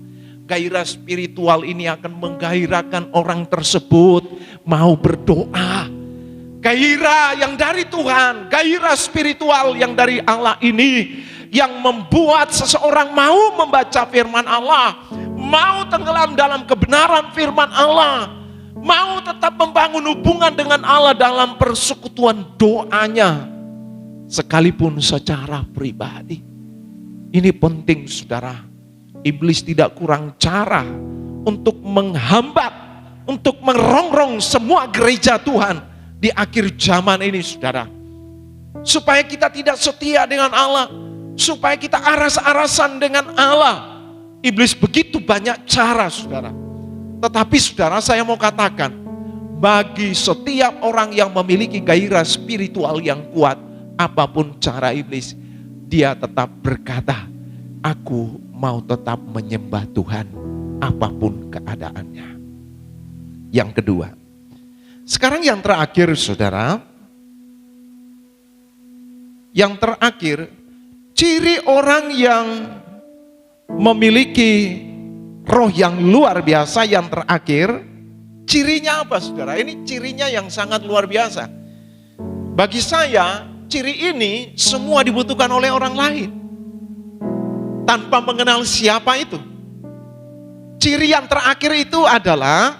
Gairah spiritual ini akan menggairahkan orang tersebut mau berdoa. Gairah yang dari Tuhan, gairah spiritual yang dari Allah ini yang membuat seseorang mau membaca firman Allah, mau tenggelam dalam kebenaran firman Allah, mau tetap membangun hubungan dengan Allah dalam persekutuan doanya, sekalipun secara pribadi. Ini penting, saudara. Iblis tidak kurang cara untuk menghambat, untuk merongrong semua gereja Tuhan di akhir zaman ini, saudara. Supaya kita tidak setia dengan Allah, supaya kita aras-arasan dengan Allah. Iblis begitu banyak cara, saudara. Tetapi saudara, saya mau katakan, bagi setiap orang yang memiliki gairah spiritual yang kuat, apapun cara iblis, dia tetap berkata, aku mau tetap menyembah Tuhan apapun keadaannya. Yang kedua, sekarang yang terakhir, saudara. Yang terakhir, ciri orang yang memiliki roh yang luar biasa yang terakhir, cirinya apa, saudara? Ini cirinya yang sangat luar biasa. Bagi saya, ciri ini semua dibutuhkan oleh orang lain tanpa mengenal siapa itu. Ciri yang terakhir itu adalah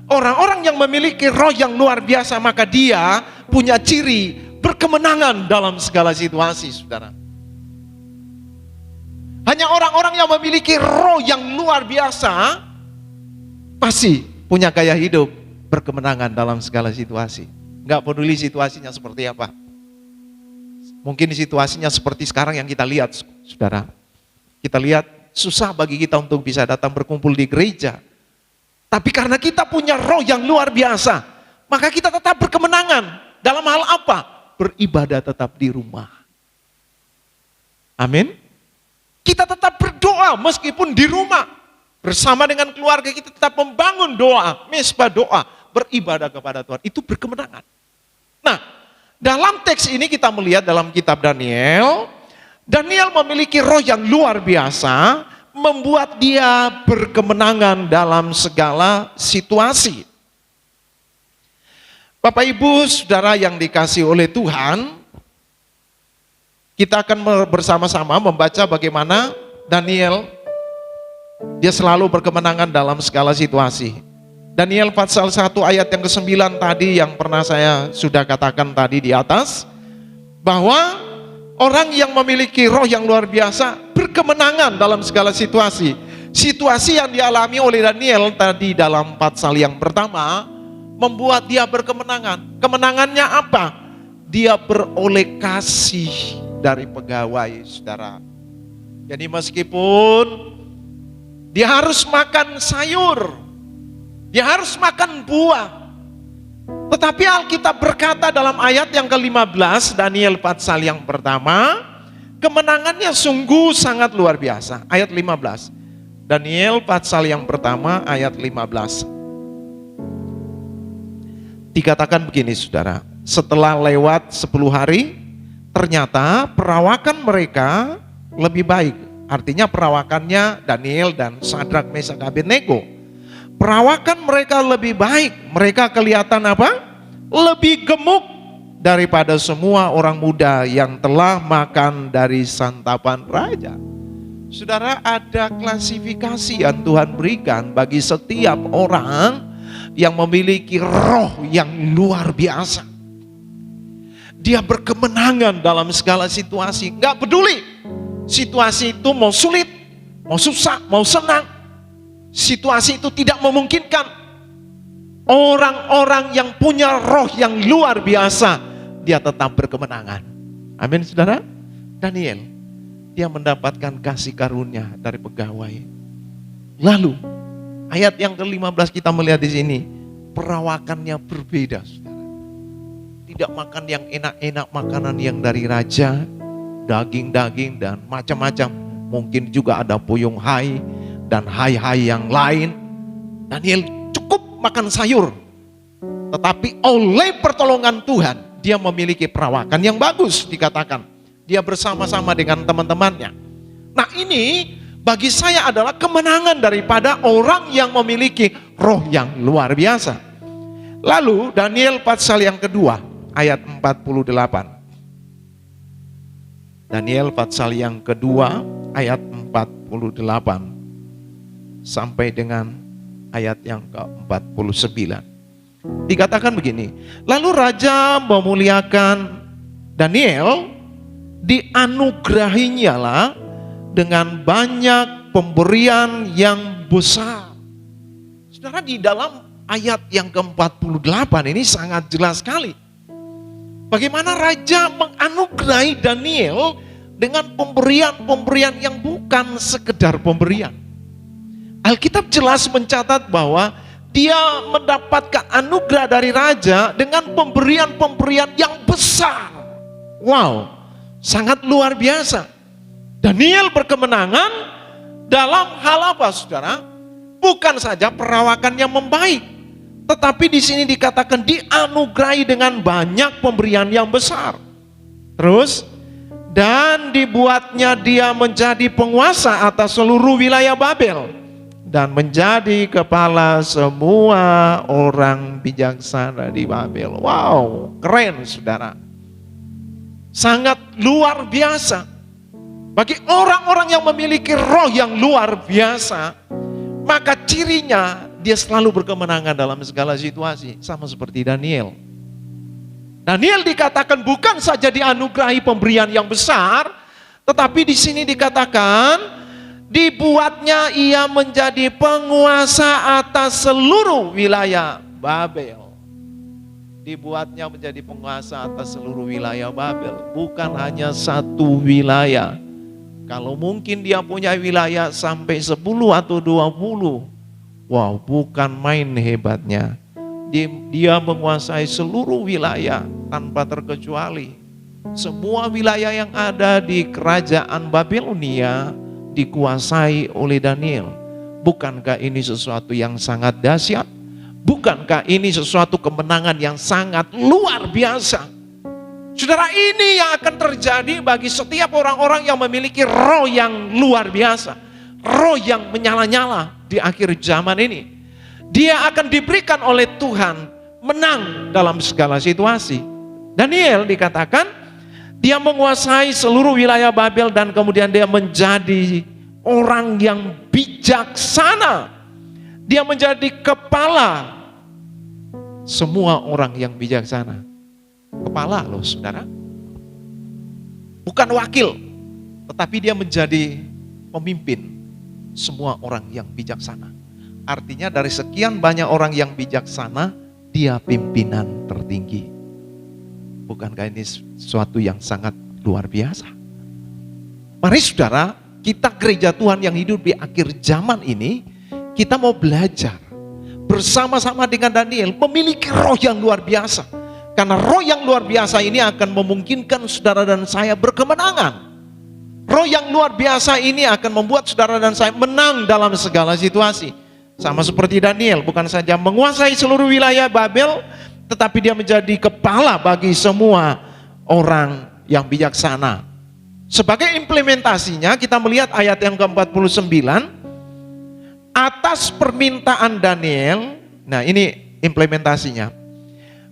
orang-orang yang memiliki roh yang luar biasa, maka dia punya ciri berkemenangan dalam segala situasi, saudara. Hanya orang-orang yang memiliki roh yang luar biasa pasti punya gaya hidup berkemenangan dalam segala situasi. Enggak peduli situasinya seperti apa. Mungkin situasinya seperti sekarang yang kita lihat, saudara. Kita lihat susah bagi kita untuk bisa datang berkumpul di gereja. Tapi karena kita punya roh yang luar biasa, maka kita tetap berkemenangan. Dalam hal apa? Beribadah tetap di rumah. Amin. Kita tetap berdoa meskipun di rumah. Bersama dengan keluarga kita tetap membangun doa, mesbah doa, beribadah kepada Tuhan. Itu berkemenangan. Nah, dalam teks ini kita melihat dalam kitab Daniel, Daniel memiliki roh yang luar biasa, membuat dia berkemenangan dalam segala situasi. Bapak Ibu Saudara yang dikasihi oleh Tuhan, kita akan bersama-sama membaca bagaimana Daniel, dia selalu berkemenangan dalam segala situasi. Daniel pasal 1 ayat yang ke-9 tadi yang pernah saya sudah katakan tadi di atas, bahwa orang yang memiliki roh yang luar biasa berkemenangan dalam segala situasi. Situasi yang dialami oleh Daniel tadi dalam pasal yang pertama membuat dia berkemenangan. Kemenangannya apa? Dia beroleh kasih dari pegawai, saudara. Jadi meskipun dia harus makan sayur, dia harus makan buah, tetapi Alkitab berkata dalam ayat yang ke-15 Daniel pasal yang pertama, kemenangannya sungguh sangat luar biasa. Ayat 15. Daniel pasal yang pertama ayat 15. Dikatakan begini, saudara. Setelah lewat 10 hari, ternyata perawakan mereka lebih baik. Artinya perawakannya Daniel dan Sadrak, Mesak, Abednego. Perawakan mereka lebih baik. Mereka kelihatan apa? Lebih gemuk daripada semua orang muda yang telah makan dari santapan raja. Saudara, ada klasifikasi yang Tuhan berikan bagi setiap orang yang memiliki roh yang luar biasa. Dia berkemenangan dalam segala situasi. Gak peduli situasi itu mau sulit, mau susah, mau senang. Situasi itu tidak memungkinkan. Orang-orang yang punya roh yang luar biasa, dia tetap berkemenangan. Amin, saudara. Daniel, dia mendapatkan kasih karunia dari pegawai. Lalu ayat yang ke-15 kita melihat di sini, perawakannya berbeda, saudara. Tidak makan yang enak-enak, makanan yang dari raja, daging-daging dan macam-macam. Mungkin juga ada puyung hai dan hai-hai yang lain. Daniel cukup makan sayur. Tetapi oleh pertolongan Tuhan, dia memiliki perawakan yang bagus dikatakan. Dia bersama-sama dengan teman-temannya. Nah ini bagi saya adalah kemenangan daripada orang yang memiliki roh yang luar biasa. Lalu Daniel pasal yang kedua ayat 48. Daniel pasal yang kedua ayat 48 sampai dengan ayat yang ke-49. Dikatakan begini, lalu raja memuliakan Daniel, dianugerahinya lah dengan banyak pemberian yang besar. Saudara, di dalam ayat yang ke-48 ini sangat jelas sekali. Bagaimana raja menganugerahi Daniel dengan pemberian-pemberian yang bukan sekedar pemberian. Alkitab jelas mencatat bahwa dia mendapatkan anugerah dari raja dengan pemberian-pemberian yang besar. Wow, sangat luar biasa. Daniel berkemenangan dalam hal apa, saudara? Bukan saja perawakan yang membaik, tetapi di sini dikatakan dianugerahi dengan banyak pemberian yang besar. Terus, dan dibuatnya dia menjadi penguasa atas seluruh wilayah Babel dan menjadi kepala semua orang bijaksana di Babel. Wow, keren saudara. Sangat luar biasa. Bagi orang-orang yang memiliki roh yang luar biasa, maka cirinya dia selalu berkemenangan dalam segala situasi. Sama seperti Daniel. Daniel dikatakan bukan saja dianugerahi pemberian yang besar, tetapi di sini dikatakan dibuatnya ia menjadi penguasa atas seluruh wilayah Babel. Dibuatnya menjadi penguasa atas seluruh wilayah Babel. Bukan hanya satu wilayah. Kalau mungkin dia punya wilayah sampai 10 atau 20. Wow, bukan main hebatnya. Dia menguasai seluruh wilayah tanpa terkecuali. Semua wilayah yang ada di kerajaan Babilonia dikuasai oleh Daniel. Bukankah ini sesuatu yang sangat dahsyat? Bukankah ini sesuatu kemenangan yang sangat luar biasa? Saudara, ini yang akan terjadi bagi setiap orang-orang yang memiliki roh yang luar biasa. Roh yang menyala-nyala di akhir zaman ini. Dia akan diberikan oleh Tuhan menang dalam segala situasi. Daniel dikatakan dia menguasai seluruh wilayah Babel dan kemudian dia menjadi orang yang bijaksana. Dia menjadi kepala semua orang yang bijaksana. Kepala loh saudara. Bukan wakil, tetapi dia menjadi pemimpin semua orang yang bijaksana. Artinya dari sekian banyak orang yang bijaksana, dia pimpinan tertinggi. Bukankah ini sesuatu yang sangat luar biasa? Mari saudara, kita gereja Tuhan yang hidup di akhir zaman ini, kita mau belajar bersama-sama dengan Daniel memiliki roh yang luar biasa. Karena roh yang luar biasa ini akan memungkinkan saudara dan saya berkemenangan. Roh yang luar biasa ini akan membuat saudara dan saya menang dalam segala situasi. Sama seperti Daniel, bukan saja menguasai seluruh wilayah Babel, tetapi dia menjadi kepala bagi semua orang yang bijaksana. Sebagai implementasinya kita melihat ayat yang ke-49. Atas permintaan Daniel, nah ini implementasinya.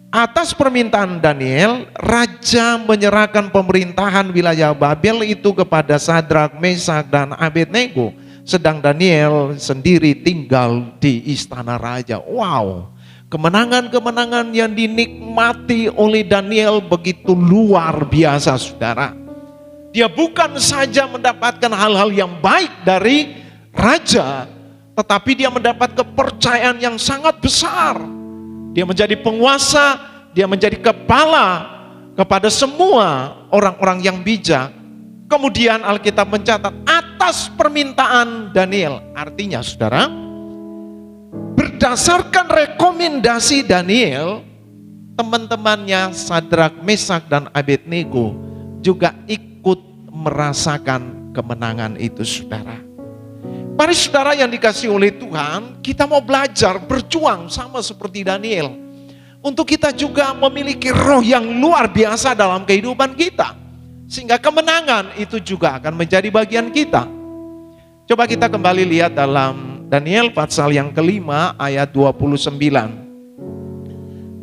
Atas permintaan Daniel, raja menyerahkan pemerintahan wilayah Babel itu kepada Sadrak, Mesak, dan Abednego. Sedang Daniel sendiri tinggal di istana raja. Wow, kemenangan-kemenangan yang dinikmati oleh Daniel begitu luar biasa saudara. Dia bukan saja mendapatkan hal-hal yang baik dari raja, tetapi dia mendapat kepercayaan yang sangat besar. Dia menjadi penguasa, dia menjadi kepala kepada semua orang-orang yang bijak. Kemudian Alkitab mencatat atas permintaan Daniel. Artinya saudara, berdasarkan rekomendasi Daniel, teman-temannya Sadrak, Mesak, dan Abednego juga ikut merasakan kemenangan itu, saudara. Mari saudara yang dikasihi oleh Tuhan, kita mau belajar berjuang sama seperti Daniel. Untuk kita juga memiliki roh yang luar biasa dalam kehidupan kita. Sehingga kemenangan itu juga akan menjadi bagian kita. Coba kita kembali lihat dalam Daniel pasal yang kelima ayat 29.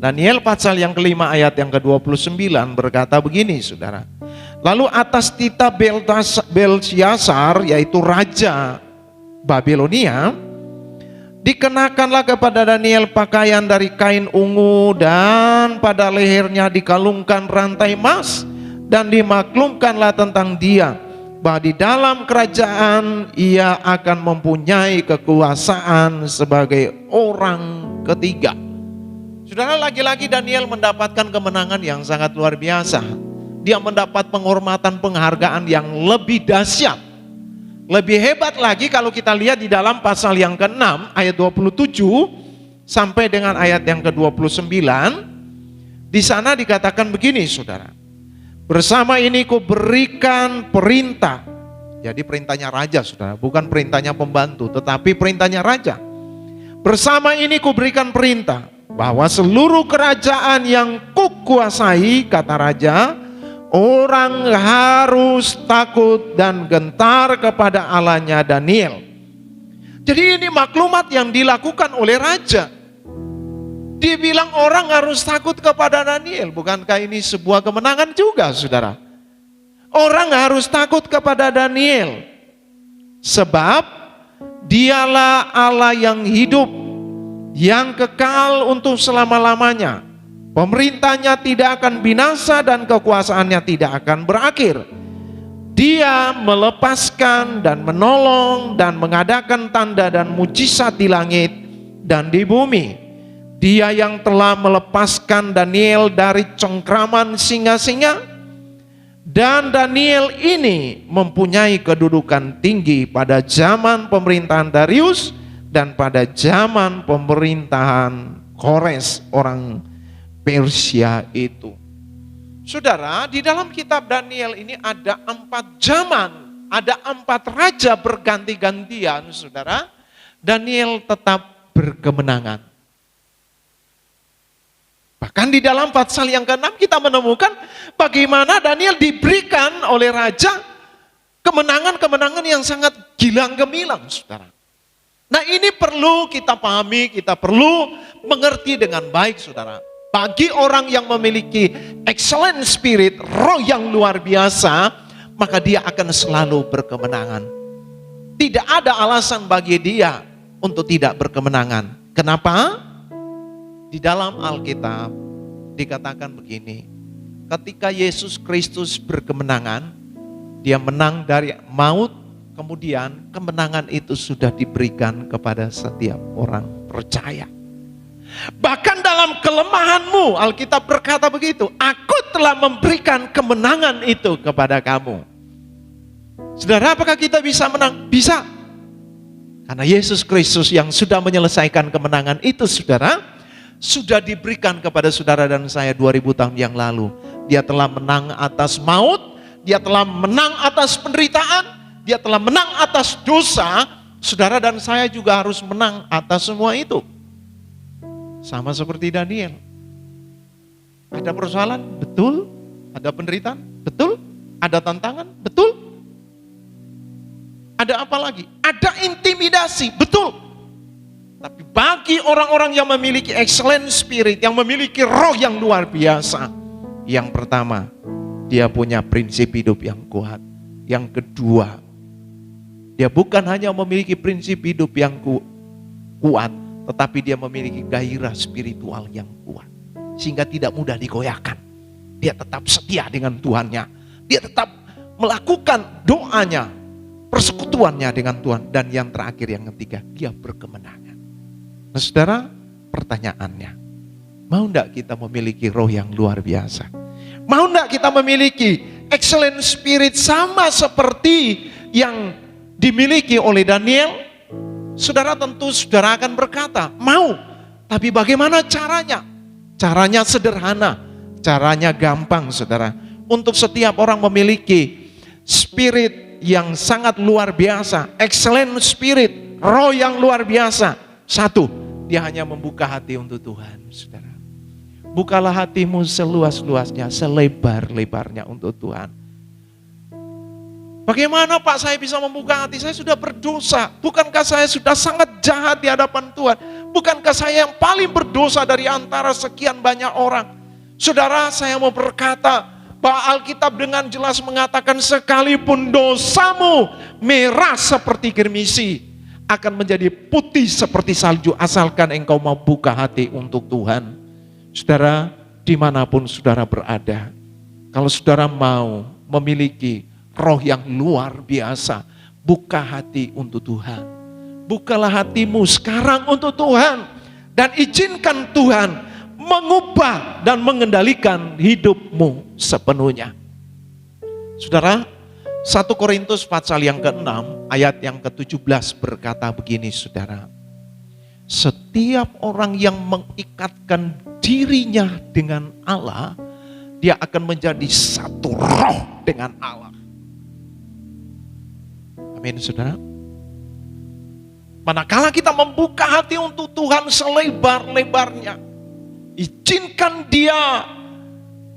Daniel pasal yang kelima ayat yang ke-29 berkata begini, saudara. Lalu atas titah Belsyazar, yaitu raja Babilonia, dikenakanlah kepada Daniel pakaian dari kain ungu, dan pada lehernya dikalungkan rantai emas, dan dimaklumkanlah tentang dia bahwa di dalam kerajaan ia akan mempunyai kekuasaan sebagai orang ketiga. Saudara, lagi-lagi Daniel mendapatkan kemenangan yang sangat luar biasa. Dia mendapat penghormatan, penghargaan yang lebih dahsyat. Lebih hebat lagi kalau kita lihat di dalam pasal yang ke-6 ayat 27 sampai dengan ayat yang ke-29. Di sana dikatakan begini, saudara. Bersama ini ku berikan perintah. Jadi perintahnya raja, saudara, bukan perintahnya pembantu, tetapi perintahnya raja. Bersama ini ku berikan perintah bahwa seluruh kerajaan yang kukuasai, kata raja, orang harus takut dan gentar kepada Allahnya Daniel. Jadi ini maklumat yang dilakukan oleh raja. Dibilang orang harus takut kepada Daniel. Bukankah ini sebuah kemenangan juga, saudara? Orang harus takut kepada Daniel. Sebab dialah Allah yang hidup, yang kekal untuk selama-lamanya. Pemerintahnya tidak akan binasa dan kekuasaannya tidak akan berakhir. Dia melepaskan dan menolong dan mengadakan tanda dan mujizat di langit dan di bumi. Dia yang telah melepaskan Daniel dari cengkraman singa-singa. Dan Daniel ini mempunyai kedudukan tinggi pada zaman pemerintahan Darius dan pada zaman pemerintahan Kores orang Persia itu. Saudara, di dalam kitab Daniel ini ada 4 zaman, ada 4 raja berganti-gantian, saudara. Daniel tetap berkemenangan. Bahkan di dalam pasal yang ke-6 kita menemukan bagaimana Daniel diberikan oleh raja kemenangan-kemenangan yang sangat gilang gemilang, saudara. Nah, ini perlu kita pahami, kita perlu mengerti dengan baik, saudara. Bagi orang yang memiliki excellent spirit, roh yang luar biasa, maka dia akan selalu berkemenangan. Tidak ada alasan bagi dia untuk tidak berkemenangan. Kenapa? Di dalam Alkitab dikatakan begini, ketika Yesus Kristus berkemenangan, dia menang dari maut, kemudian kemenangan itu sudah diberikan kepada setiap orang percaya. Bahkan dalam kelemahanmu, Alkitab berkata begitu, aku telah memberikan kemenangan itu kepada kamu. Saudara, apakah kita bisa menang? Bisa. Karena Yesus Kristus yang sudah menyelesaikan kemenangan itu, saudara, sudah diberikan kepada saudara dan saya 2000 tahun yang lalu. Dia telah menang atas maut, dia telah menang atas penderitaan, dia telah menang atas dosa. Saudara dan saya juga harus menang atas semua itu. Sama seperti Daniel. Ada persoalan? Betul. Ada penderitaan? Betul. Ada tantangan? Betul. Ada apa lagi? Ada intimidasi? Betul. Tapi bagi orang-orang yang memiliki excellent spirit, yang memiliki roh yang luar biasa, yang pertama, dia punya prinsip hidup yang kuat. Yang kedua, dia bukan hanya memiliki prinsip hidup yang kuat, tetapi dia memiliki gairah spiritual yang kuat. Sehingga tidak mudah digoyahkan. Dia tetap setia dengan Tuhannya. Dia tetap melakukan doanya, persekutuannya dengan Tuhan. Dan yang terakhir, yang ketiga, dia berkemenangan. Nah, saudara, pertanyaannya, mau enggak kita memiliki roh yang luar biasa? Mau enggak kita memiliki excellent spirit sama seperti yang dimiliki oleh Daniel? Saudara, tentu saudara akan berkata, mau. Tapi bagaimana caranya? Caranya sederhana, caranya gampang, saudara. Untuk setiap orang memiliki spirit yang sangat luar biasa, excellent spirit, roh yang luar biasa. Satu, dia hanya membuka hati untuk Tuhan, saudara. Bukalah hatimu seluas-luasnya, selebar-lebarnya untuk Tuhan. Bagaimana Pak saya bisa membuka hati? Saya sudah berdosa. Bukankah saya sudah sangat jahat di hadapan Tuhan? Bukankah saya yang paling berdosa dari antara sekian banyak orang? Saudara, saya mau berkata bahwa Alkitab dengan jelas mengatakan sekalipun dosamu merah seperti germisi, akan menjadi putih seperti salju asalkan engkau mau buka hati untuk Tuhan. Saudara, dimanapun saudara berada, kalau saudara mau memiliki roh yang luar biasa, buka hati untuk Tuhan. Bukalah hatimu sekarang untuk Tuhan. Dan izinkan Tuhan mengubah dan mengendalikan hidupmu sepenuhnya. Saudara, 1 Korintus pasal yang ke-6 ayat yang ke-17 berkata begini, saudara. Setiap orang yang mengikatkan dirinya dengan Allah, dia akan menjadi satu roh dengan Allah. Amin, saudara. Manakala kita membuka hati untuk Tuhan selebar-lebarnya, izinkan dia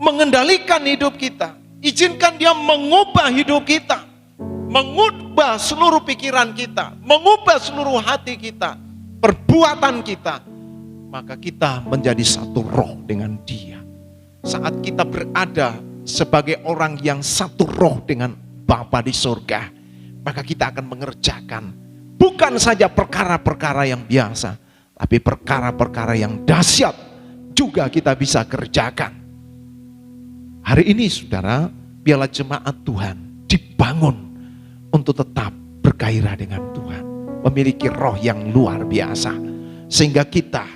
mengendalikan hidup kita. Izinkan dia mengubah hidup kita. Mengubah seluruh pikiran kita. Mengubah seluruh hati kita. Perbuatan kita. Maka kita menjadi satu roh dengan dia. Saat kita berada sebagai orang yang satu roh dengan Bapa di surga, maka kita akan mengerjakan bukan saja perkara-perkara yang biasa, tapi perkara-perkara yang dahsyat juga kita bisa kerjakan. Hari ini saudara, biarlah jemaat Tuhan dibangun untuk tetap bergairah dengan Tuhan, memiliki roh yang luar biasa, sehingga kita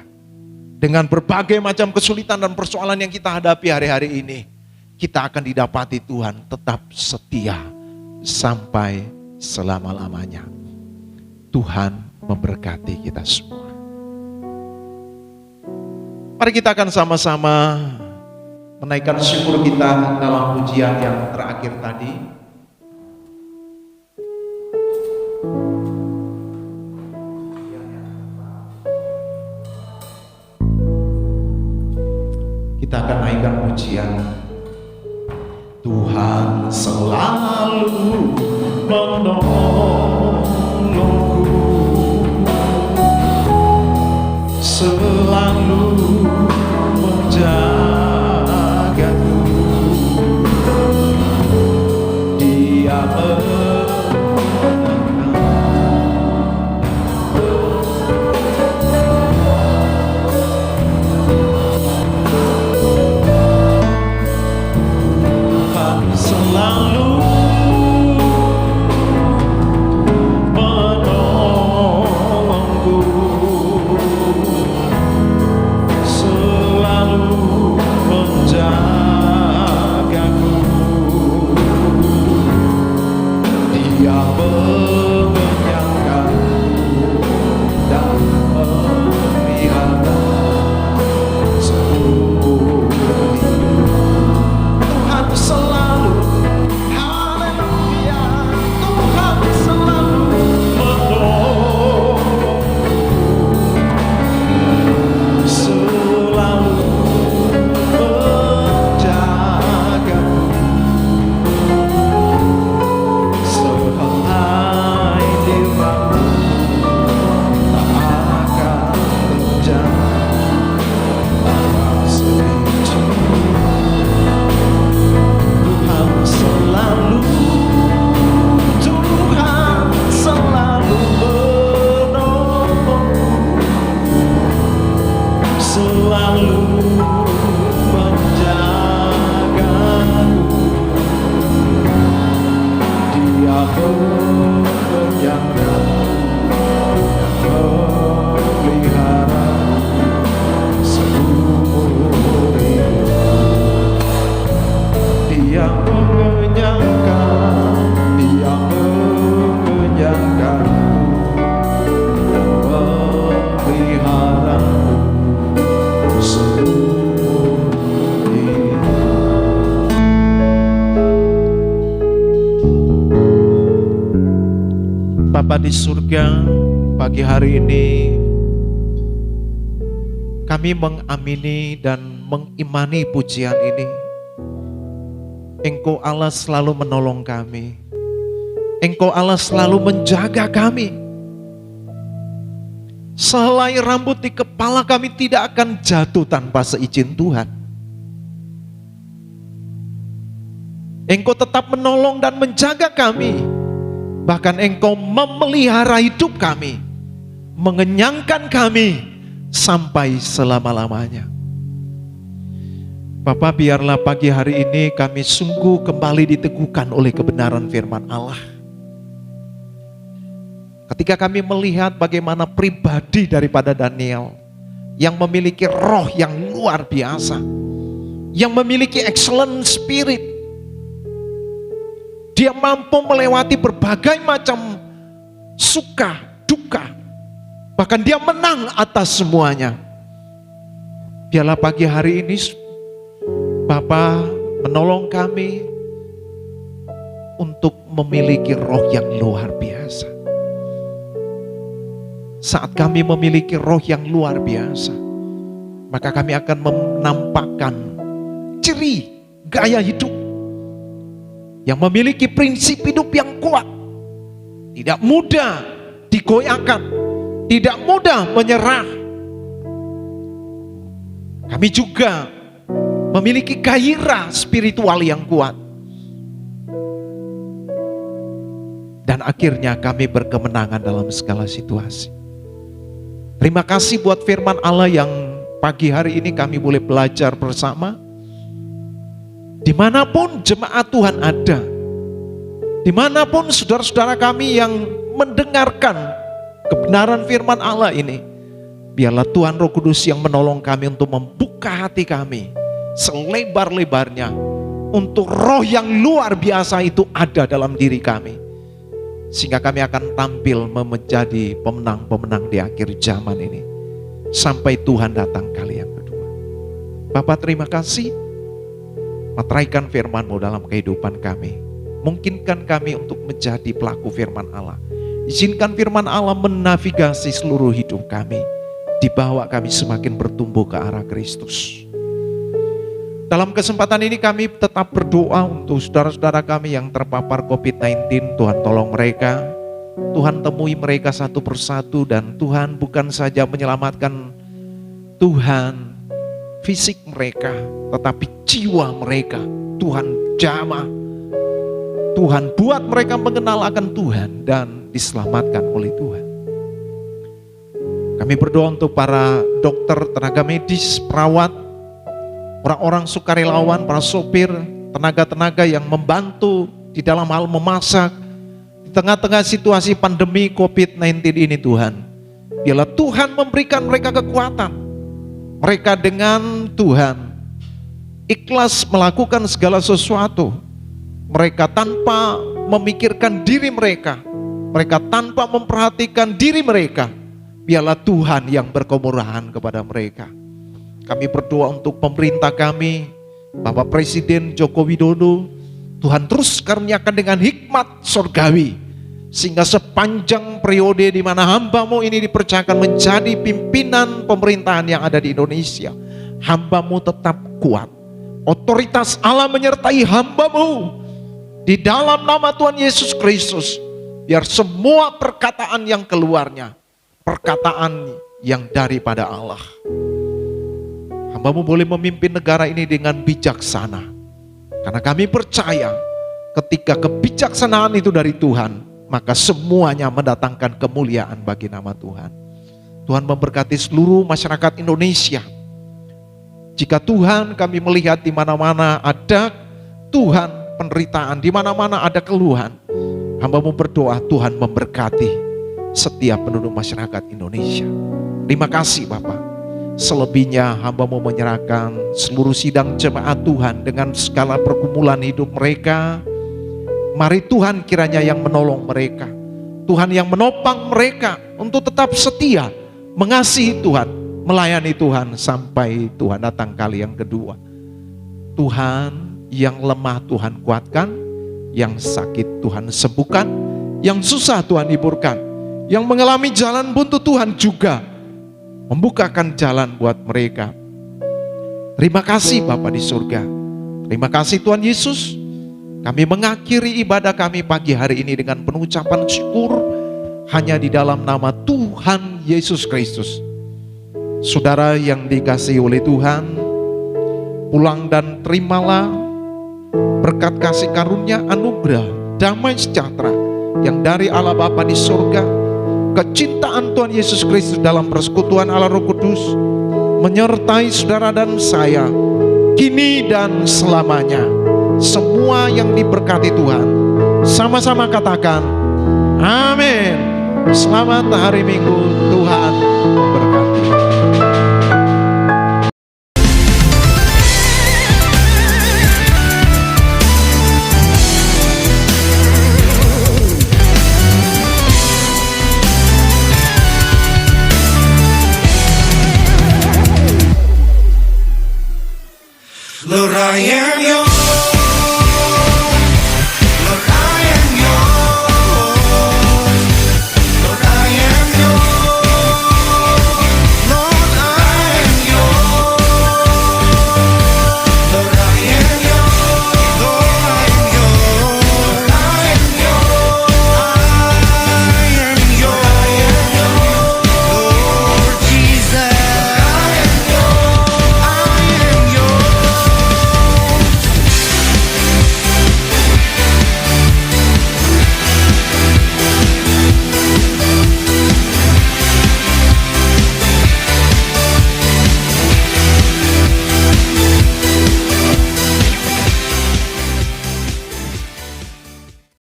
dengan berbagai macam kesulitan dan persoalan yang kita hadapi hari-hari ini, kita akan didapati Tuhan tetap setia sampai selama-lamanya. Tuhan memberkati kita semua. Mari kita akan sama-sama menaikkan syukur kita dalam pujian yang terakhir tadi. Kita akan naikkan pujian. Tuhan selalu menolongku, selalu menjagaku. Dia selalu Bapa di surga, pagi hari ini kami mengamini dan mengimani pujian ini. Engkau Allah selalu menolong kami. Engkau Allah selalu menjaga kami. Sehelai rambut di kepala kami tidak akan jatuh tanpa seizin Tuhan. Engkau tetap menolong dan menjaga kami. Bahkan Engkau memelihara hidup kami, mengenyangkan kami sampai selama-lamanya. Bapa, biarlah pagi hari ini kami sungguh kembali diteguhkan oleh kebenaran firman Allah. Ketika kami melihat bagaimana pribadi daripada Daniel yang memiliki roh yang luar biasa, yang memiliki excellent spirit, dia mampu melewati berbagai macam suka, duka, bahkan dia menang atas semuanya. Biarlah pagi hari ini Bapa menolong kami untuk memiliki roh yang luar biasa. Saat kami memiliki roh yang luar biasa, maka kami akan menampakkan ciri gaya hidup yang memiliki prinsip hidup yang kuat, tidak mudah digoyahkan, tidak mudah menyerah. Kami juga memiliki gairah spiritual yang kuat. Dan akhirnya kami berkemenangan dalam segala situasi. Terima kasih buat firman Allah yang pagi hari ini kami boleh belajar bersama. Dimanapun jemaat Tuhan ada, dimanapun saudara-saudara kami yang mendengarkan kebenaran firman Allah ini, biarlah Tuhan Roh Kudus yang menolong kami untuk membuka hati kami selebar-lebarnya untuk roh yang luar biasa itu ada dalam diri kami, sehingga kami akan tampil menjadi pemenang-pemenang di akhir zaman ini sampai Tuhan datang kali yang kedua. Bapa, terima kasih, materaikan firman-Mu dalam kehidupan kami, mungkinkan kami untuk menjadi pelaku firman Allah. Izinkan firman Allah menavigasi seluruh hidup kami, dibawa kami semakin bertumbuh ke arah Kristus. Dalam kesempatan ini kami tetap berdoa untuk saudara-saudara kami yang terpapar COVID-19. Tuhan tolong mereka, Tuhan temui mereka satu persatu, dan Tuhan bukan saja menyelamatkan Tuhan fisik mereka, tetapi jiwa mereka Tuhan jamah. Tuhan buat mereka mengenal akan Tuhan dan diselamatkan oleh Tuhan. Kami berdoa untuk para dokter, tenaga medis, perawat, orang-orang sukarelawan, para sopir, tenaga-tenaga yang membantu di dalam hal memasak di tengah-tengah situasi pandemi COVID-19 ini. Tuhan, biarlah Tuhan memberikan mereka kekuatan. Mereka dengan Tuhan ikhlas melakukan segala sesuatu. Mereka tanpa memikirkan diri mereka, mereka tanpa memperhatikan diri mereka. Biarlah Tuhan yang berkemurahan kepada mereka. Kami berdoa untuk pemerintah kami, Bapak Presiden Joko Widodo. Tuhan terus karuniakan dengan hikmat surgawi, sehingga sepanjang periode di mana hamba-Mu ini dipercayakan menjadi pimpinan pemerintahan yang ada di Indonesia, hamba-Mu tetap kuat. Otoritas Allah menyertai hamba-Mu di dalam nama Tuhan Yesus Kristus. Biar semua perkataan yang keluarnya, perkataan yang daripada Allah. Hamba-Mu boleh memimpin negara ini dengan bijaksana. Karena kami percaya ketika kebijaksanaan itu dari Tuhan, maka semuanya mendatangkan kemuliaan bagi nama Tuhan. Tuhan memberkati seluruh masyarakat Indonesia. Jika Tuhan kami melihat di mana-mana ada Tuhan penderitaan, di mana-mana ada keluhan, hamba-Mu berdoa Tuhan memberkati setiap penduduk masyarakat Indonesia. Terima kasih Bapak. Selebihnya hamba-Mu menyerahkan seluruh sidang jemaat Tuhan dengan segala pergumulan hidup mereka. Mari Tuhan kiranya yang menolong mereka, Tuhan yang menopang mereka untuk tetap setia mengasihi Tuhan, melayani Tuhan sampai Tuhan datang kali yang kedua. Tuhan, yang lemah Tuhan kuatkan, yang sakit Tuhan sembuhkan, yang susah Tuhan hiburkan, yang mengalami jalan buntu Tuhan juga membukakan jalan buat mereka. Terima kasih Bapa di surga. Terima kasih Tuhan Yesus. Kami mengakhiri ibadah kami pagi hari ini dengan penuh ucapan syukur hanya di dalam nama Tuhan Yesus Kristus. Saudara yang dikasihi oleh Tuhan, pulang dan terimalah berkat kasih karunia, anugerah, damai sejahtera yang dari Allah Bapa di surga, kecintaan Tuhan Yesus Kristus dalam persekutuan Allah Roh Kudus menyertai saudara dan saya kini dan selamanya. Semua yang diberkati Tuhan sama-sama katakan amin. Selamat hari Minggu, Tuhan memberkati. Lord, I am yours.